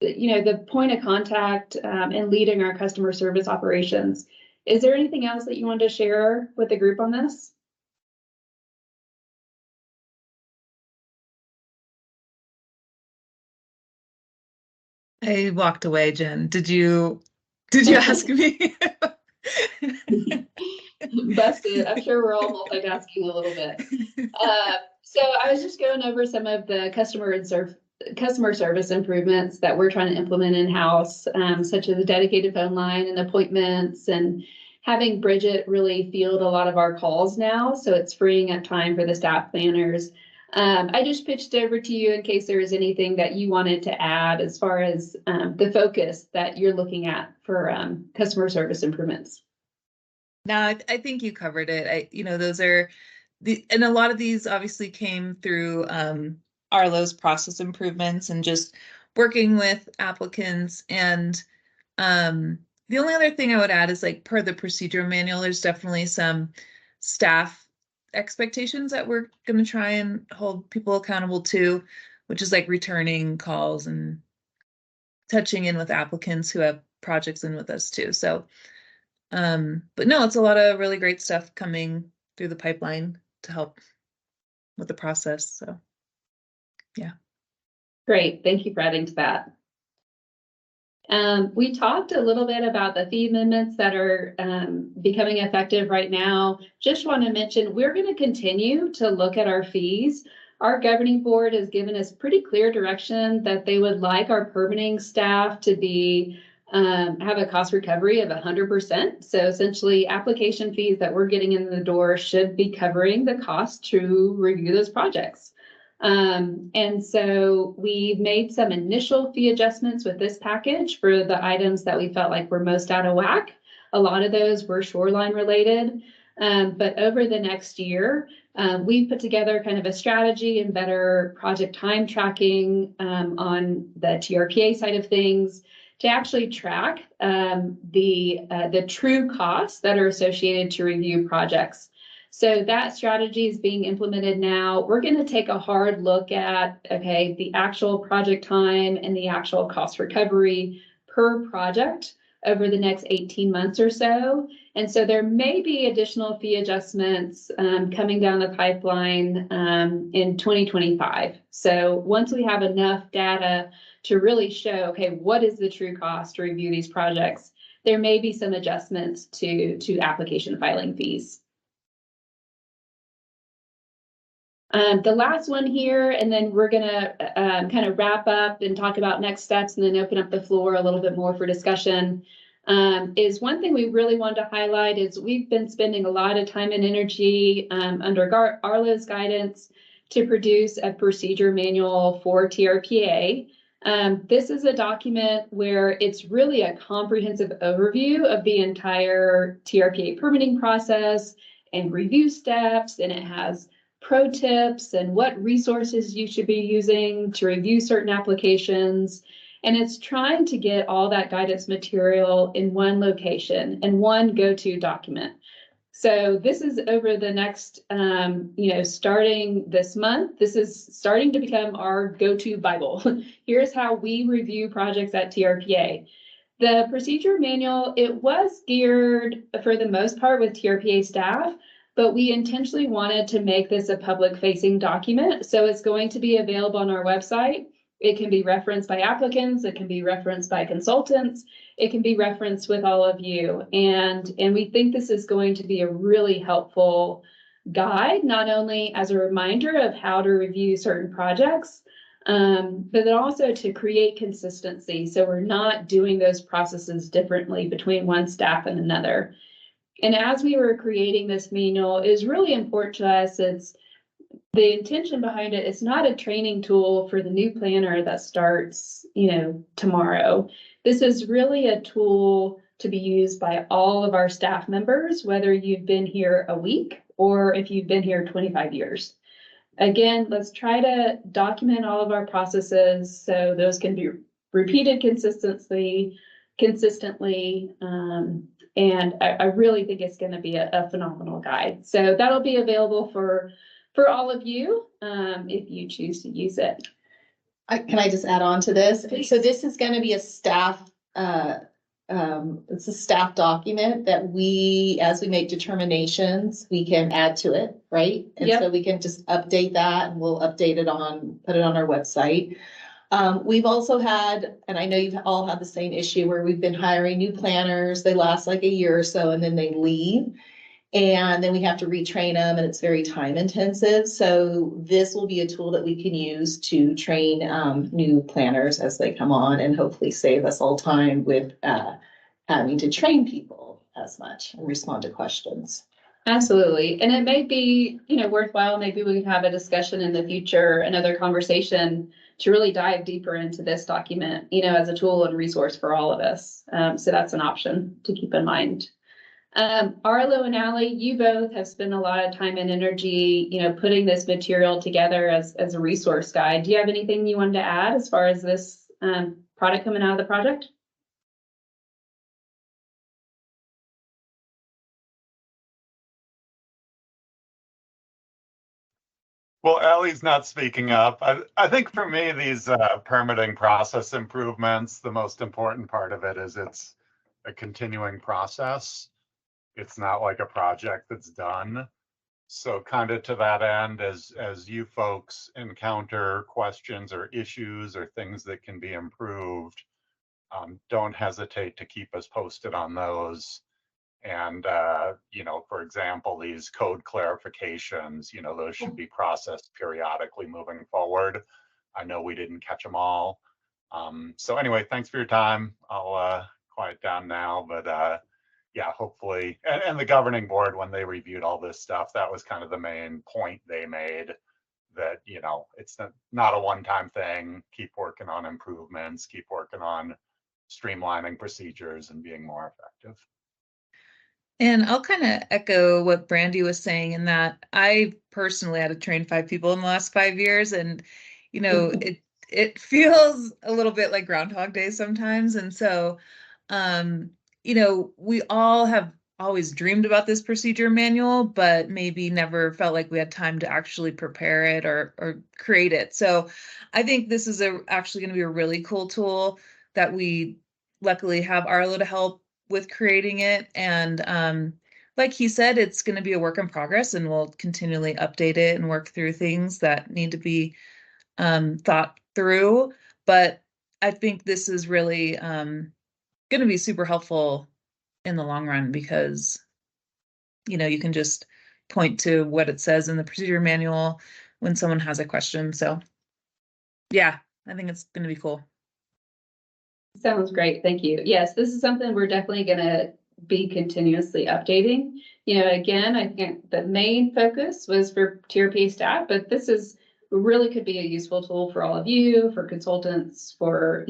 the point of contact and leading our customer service operations. Is there anything else that you wanted to share with the group on this? I walked away, Jen. Did you ask me? Busted. I'm sure we're all multitasking a little bit. So I was just going over some of the customer service improvements that we're trying to implement in-house, such as a dedicated phone line and appointments, and having Bridget really field a lot of our calls now. So it's freeing up time for the staff planners. I just pitched over to you in case there was anything that you wanted to add as far as the focus that you're looking at for customer service improvements. No, I think you covered it. Those are and a lot of these obviously came through Arlo's process improvements and just working with applicants. And the only other thing I would add is, like, per the procedure manual, there's definitely some staff expectations that we're going to try and hold people accountable to, which is like returning calls and touching in with applicants who have projects in with us too. So, but no, it's a lot of really great stuff coming through the pipeline to help with the process. So, yeah. Great. Thank you for adding to that. We talked a little bit about the fee amendments that are becoming effective right now. Just want to mention, we're going to continue to look at our fees. Our governing board has given us pretty clear direction that they would like our permitting staff to be have a cost recovery of 100%. So essentially, application fees that we're getting in the door should be covering the cost to review those projects. And so we've made some initial fee adjustments with this package for the items that we felt like were most out of whack. A lot of those were shoreline related. But over the next year, we've put together kind of a strategy and better project time tracking on the TRPA side of things to actually track the true costs that are associated to review projects. So that strategy is being implemented now. We're going to take a hard look at, okay, the actual project time and the actual cost recovery per project over the next 18 months or so. And so there may be additional fee adjustments coming down the pipeline in 2025. So once we have enough data to really show, okay, what is the true cost to review these projects, there may be some adjustments to application filing fees. The last one here, and then we're going to kind of wrap up and talk about next steps and then open up the floor a little bit more for discussion, is one thing we really wanted to highlight is we've been spending a lot of time and energy under Arlo's guidance to produce a procedure manual for TRPA. This is a document where it's really a comprehensive overview of the entire TRPA permitting process and review steps, and it has pro tips and what resources you should be using to review certain applications. And it's trying to get all that guidance material in one location and one go-to document. So this is over the next, starting this month, this is starting to become our go-to Bible. Here's how we review projects at TRPA. The procedure manual, it was geared for the most part with TRPA staff, but we intentionally wanted to make this a public-facing document. So it's going to be available on our website. It can be referenced by applicants. It can be referenced by consultants. It can be referenced with all of you. And we think this is going to be a really helpful guide, not only as a reminder of how to review certain projects, but then also to create consistency. So we're not doing those processes differently between one staff and another. And as we were creating this manual, it is really important to us. It's the intention behind it. It's not a training tool for the new planner that starts, tomorrow. This is really a tool to be used by all of our staff members, whether you've been here a week or if you've been here 25 years. Again, let's try to document all of our processes so those can be repeated consistently. And I really think it's going to be a phenomenal guide. So that'll be available for for all of you, if you choose to use it. Can I just add on to this? Please. So this is gonna be a staff, it's a staff document that we, as we make determinations, we can add to it, right? And so Yep. we can just update that and we'll update it put it on our website. We've also had, and I know you've all had the same issue where we've been hiring new planners. They last like a year or so and then they leave. And then we have to retrain them and it's very time intensive. So this will be a tool that we can use to train new planners as they come on and hopefully save us all time with having to train people as much and respond to questions. Absolutely. And it may be, worthwhile. Maybe we can have a discussion in the future, another conversation to really dive deeper into this document, as a tool and resource for all of us. So that's an option to keep in mind. Arlo and Allie, you both have spent a lot of time and energy, putting this material together as a resource guide. Do you have anything you wanted to add as far as this product coming out of the project? Well, Allie's not speaking up. I think for me, these permitting process improvements, the most important part of it is it's a continuing process. It's not like a project that's done. So kind of to that end, as you folks encounter questions or issues or things that can be improved, don't hesitate to keep us posted on those. And, for example, these code clarifications, those should be processed periodically moving forward. I know we didn't catch them all. So anyway, thanks for your time. I'll quiet down now, but yeah, hopefully, and the governing board, when they reviewed all this stuff, that was kind of the main point they made, that, it's not a one-time thing. Keep working on improvements, keep working on streamlining procedures and being more effective. And I'll kind of echo what Brandy was saying in that I personally had to train 5 people in the last 5 years, and it feels a little bit like Groundhog Day sometimes. And so, we all have always dreamed about this procedure manual, but maybe never felt like we had time to actually prepare it or create it. So I think this is actually going to be a really cool tool that we luckily have Arlo to help with creating it. And like he said, it's going to be a work in progress, and we'll continually update it and work through things that need to be thought through. But I think this is really going to be super helpful in the long run, because you can just point to what it says in the procedure manual when someone has a question. So yeah, I think it's going to be cool. Sounds great. Thank you. Yes, this is something we're definitely going to be continuously updating. Again, I think the main focus was for TRPA staff, but this really could be a useful tool for all of you, for consultants, for,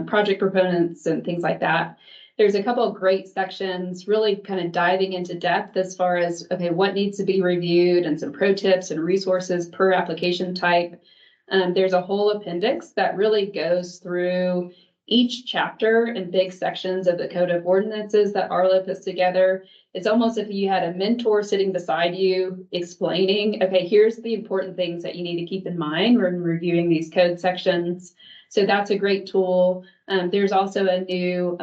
project proponents and things like that. There's a couple of great sections really kind of diving into depth as far as, okay, what needs to be reviewed and some pro tips and resources per application type. There's a whole appendix that really goes through each chapter and big sections of the Code of Ordinances that Arlo puts together. It's almost if you had a mentor sitting beside you explaining, okay, here's the important things that you need to keep in mind when reviewing these code sections. So that's a great tool. There's also a new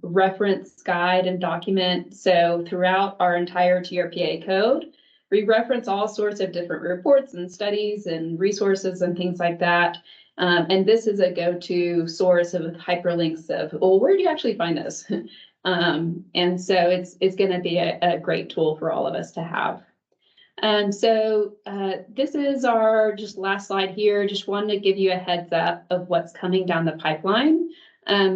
reference guide and document. So throughout our entire TRPA code, we reference all sorts of different reports and studies and resources and things like that. And this is a go-to source of hyperlinks of, well, where do you actually find this? And so it's going to be a great tool for all of us to have. So this is our just last slide here. Just wanted to give you a heads up of what's coming down the pipeline.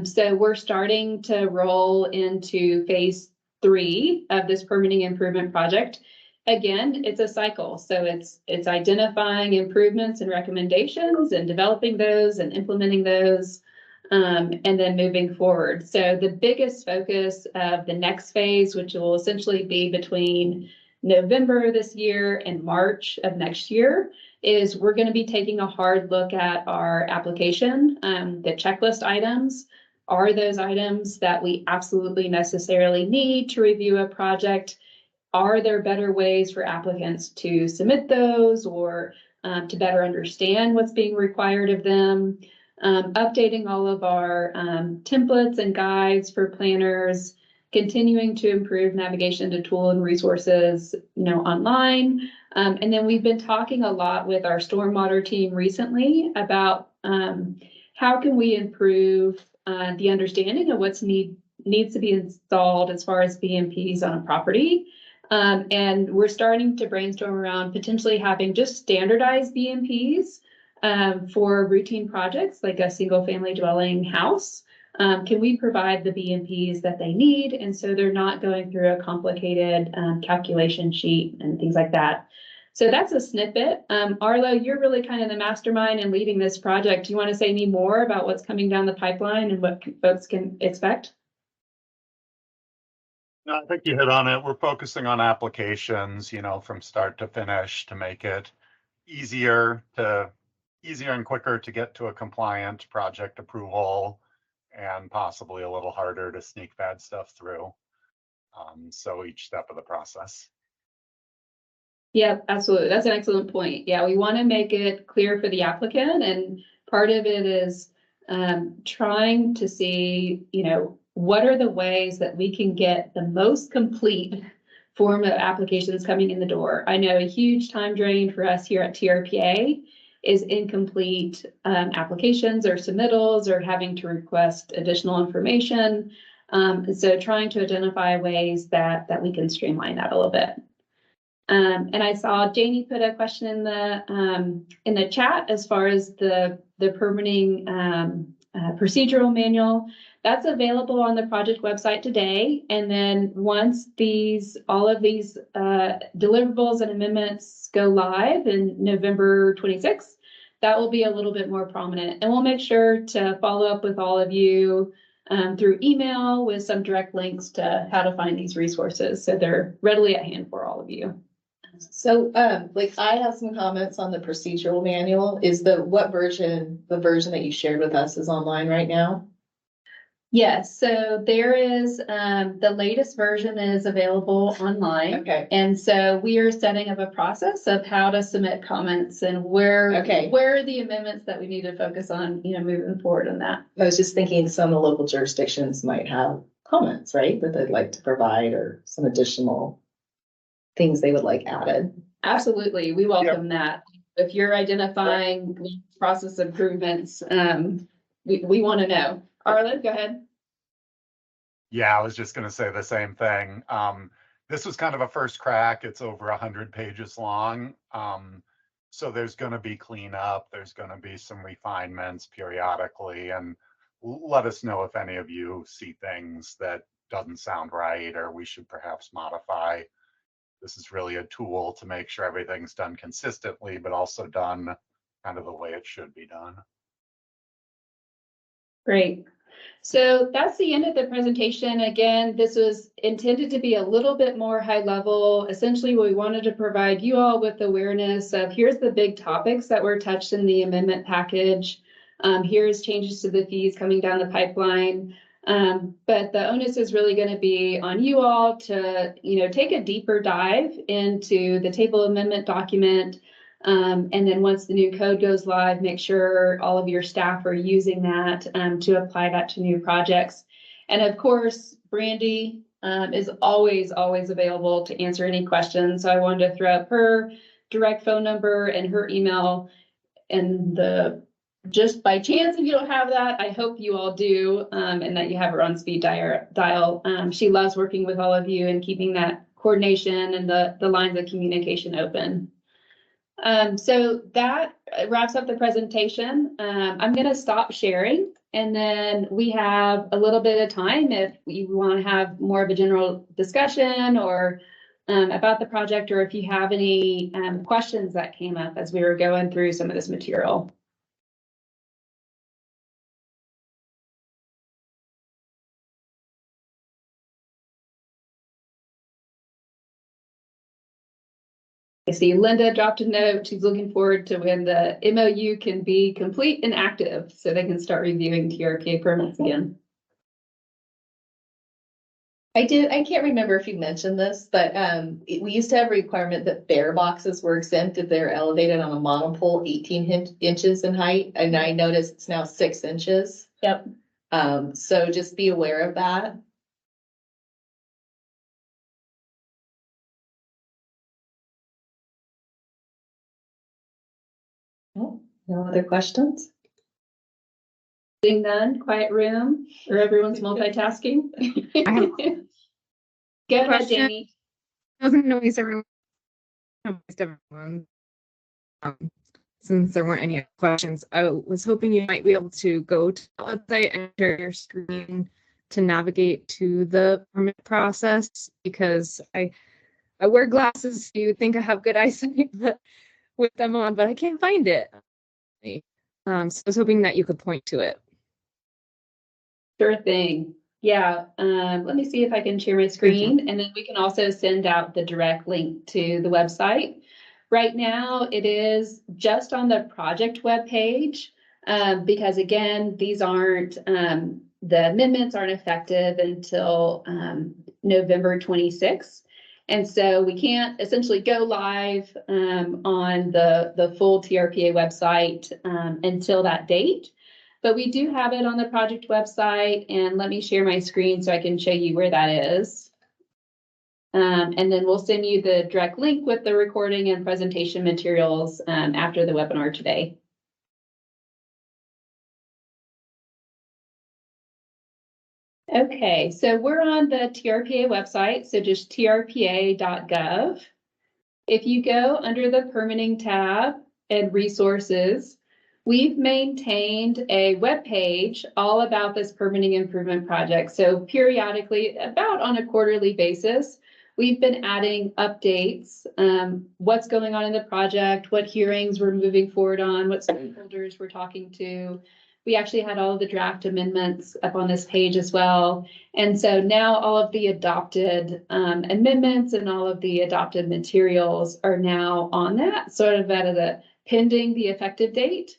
So we're starting to roll into phase 3 of this permitting improvement project. Again, it's a cycle. So it's identifying improvements and recommendations and developing those and implementing those, and then moving forward. So the biggest focus of the next phase, which will essentially be between November this year and March of next year, is we're going to be taking a hard look at our application, the checklist items. Are those items that we absolutely necessarily need to review a project? are there better ways for applicants to submit those, or to better understand what's being required of them? Updating all of our templates and guides for planners, continuing to improve navigation to tool and resources, online. And then we've been talking a lot with our stormwater team recently about how can we improve the understanding of what's needs to be installed as far as BMPs on a property. And we're starting to brainstorm around potentially having just standardized BMPs for routine projects like a single family dwelling house. Can we provide the BMPs that they need? And so they're not going through a complicated calculation sheet and things like that. So that's a snippet. Arlo, you're really kind of the mastermind and leading this project. Do you want to say any more about what's coming down the pipeline and what folks can expect? No, I think you hit on it. We're focusing on applications, from start to finish to make it easier and quicker to get to a compliant project approval, and possibly a little harder to sneak bad stuff through. So each step of the process. Yeah, absolutely. That's an excellent point. Yeah, we want to make it clear for the applicant, and part of it is trying to see, what are the ways that we can get the most complete form of applications coming in the door. I know a huge time drain for us here at TRPA is incomplete applications or submittals, or having to request additional information. And so trying to identify ways that we can streamline that a little bit. And I saw Janie put a question in the chat as far as the permitting procedural manual. That's available on the project website today. And then once all of these deliverables and amendments go live in November 26th, that will be a little bit more prominent. And we'll make sure to follow up with all of you through email with some direct links to how to find these resources, so they're readily at hand for all of you. So, I have some comments on the procedural manual. Is the version that you shared with us is online right now? Yes, so there is, the latest version is available online. Okay. And so we are setting up a process of how to submit comments and where are the amendments that we need to focus on, moving forward on that. I was just thinking some of the local jurisdictions might have comments, right, that they'd like to provide, or some additional things they would like added. Absolutely, we welcome that. If you're identifying process improvements, we want to know. Arlen, go ahead. Yeah, I was just going to say the same thing. This was kind of a first crack. It's over 100 pages long. So there's going to be cleanup. There's going to be some refinements periodically, and let us know if any of you see things that doesn't sound right or we should perhaps modify. This is really a tool to make sure everything's done consistently, but also done kind of the way it should be done. Great. So that's the end of the presentation. Again, this was intended to be a little bit more high level. Essentially, we wanted to provide you all with awareness of here's the big topics that were touched in the amendment package. Here's changes to the fees coming down the pipeline. But the onus is really going to be on you all to, take a deeper dive into the table amendment document. And then once the new code goes live, make sure all of your staff are using that to apply that to new projects. And of course, Brandy is always available to answer any questions. So I wanted to throw up her direct phone number and her email. And just by chance, if you don't have that, I hope you all do, and that you have her on speed dial. She loves working with all of you and keeping that coordination and the lines of communication open. So that wraps up the presentation. I'm going to stop sharing, and then we have a little bit of time if you want to have more of a general discussion or about the project, or if you have any questions that came up as we were going through some of this material. I see Linda dropped a note. She's looking forward to when the MOU can be complete and active so they can start reviewing TRPA permits again. I can't remember if you mentioned this, but we used to have a requirement that bear boxes were exempt if they're elevated on a monopole 18 inches in height, and I noticed it's now 6 inches. Yep. So just be aware of that. Oh, no other questions? Seeing none, quiet room, or everyone's multitasking. I have Go ahead, question. Jamie. Doesn't noise everyone. Um, since there weren't any questions, I was hoping you might be able to go to the website and share your screen to navigate to the permit process, because I wear glasses. You think I have good eyesight with them on, but I can't find it. So I was hoping that you could point to it. Sure thing. Yeah, let me see if I can share my screen, and then we can also send out the direct link to the website. Right now, it is just on the project webpage, because again, these aren't, the amendments aren't effective until November 26th. And so we can't essentially go live on the full TRPA website until that date. But we do have it on the project website, and let me share my screen so I can show you where that is. And then we'll send you the direct link with the recording and presentation materials after the webinar today. Okay, so we're on the TRPA website, so just trpa.gov. If you go under the permitting tab and resources, we've maintained a web page all about this permitting improvement project. So periodically, about on a quarterly basis, we've been adding updates, what's going on in the project, what hearings we're moving forward on, what stakeholders we're talking to. We actually had all of the draft amendments up on this page as well. And so now all of the adopted amendments and all of the adopted materials are now on that, sort of at the pending the effective date.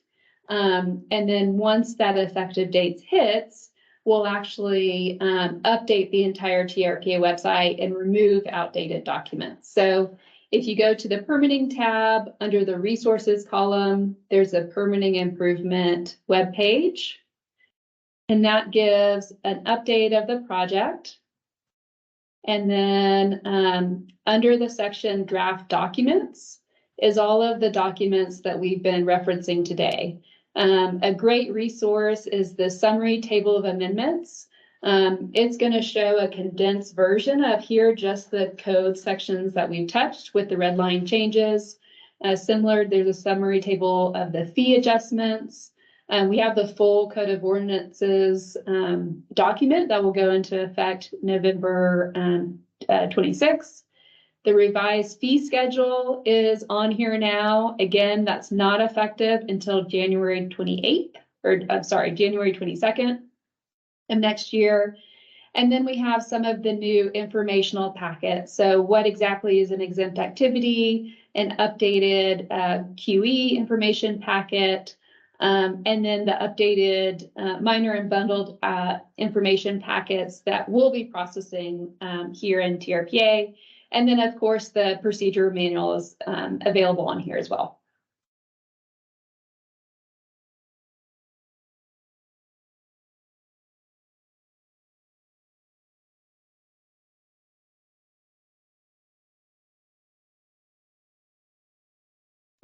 And then once that effective date hits, we'll actually update the entire TRPA website and remove outdated documents. So if you go to the permitting tab under the resources column, there's a permitting improvement webpage. And that gives an update of the project. And then under the section draft documents is all of the documents that we've been referencing today. A great resource is the summary table of amendments. It's going to show a condensed version of here, just the code sections that we've touched with the red line changes. Similar, there's a summary table of the fee adjustments. We have the full Code of Ordinances document that will go into effect November 26th. The revised fee schedule is on here now. Again, that's not effective until January 28th, or I'm sorry, January 22nd of next year. And then we have some of the new informational packets. So what exactly is an exempt activity, an updated QE information packet, and then the updated minor and bundled information packets that we'll be processing here in TRPA. And then, of course, the procedure manual is available on here as well.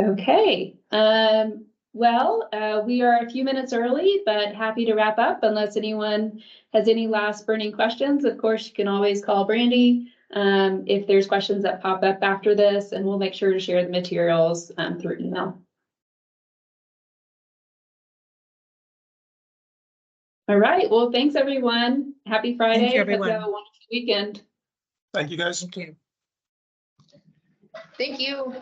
Okay. Well, we are a few minutes early, but happy to wrap up unless anyone has any last burning questions. Of course, you can always call Brandy if there's questions that pop up after this, and we'll make sure to share the materials through email. All right. Well, thanks, everyone. Happy Friday. Thank you, everyone. Hope you have a wonderful weekend. Thank you, guys. Thank you. Thank you.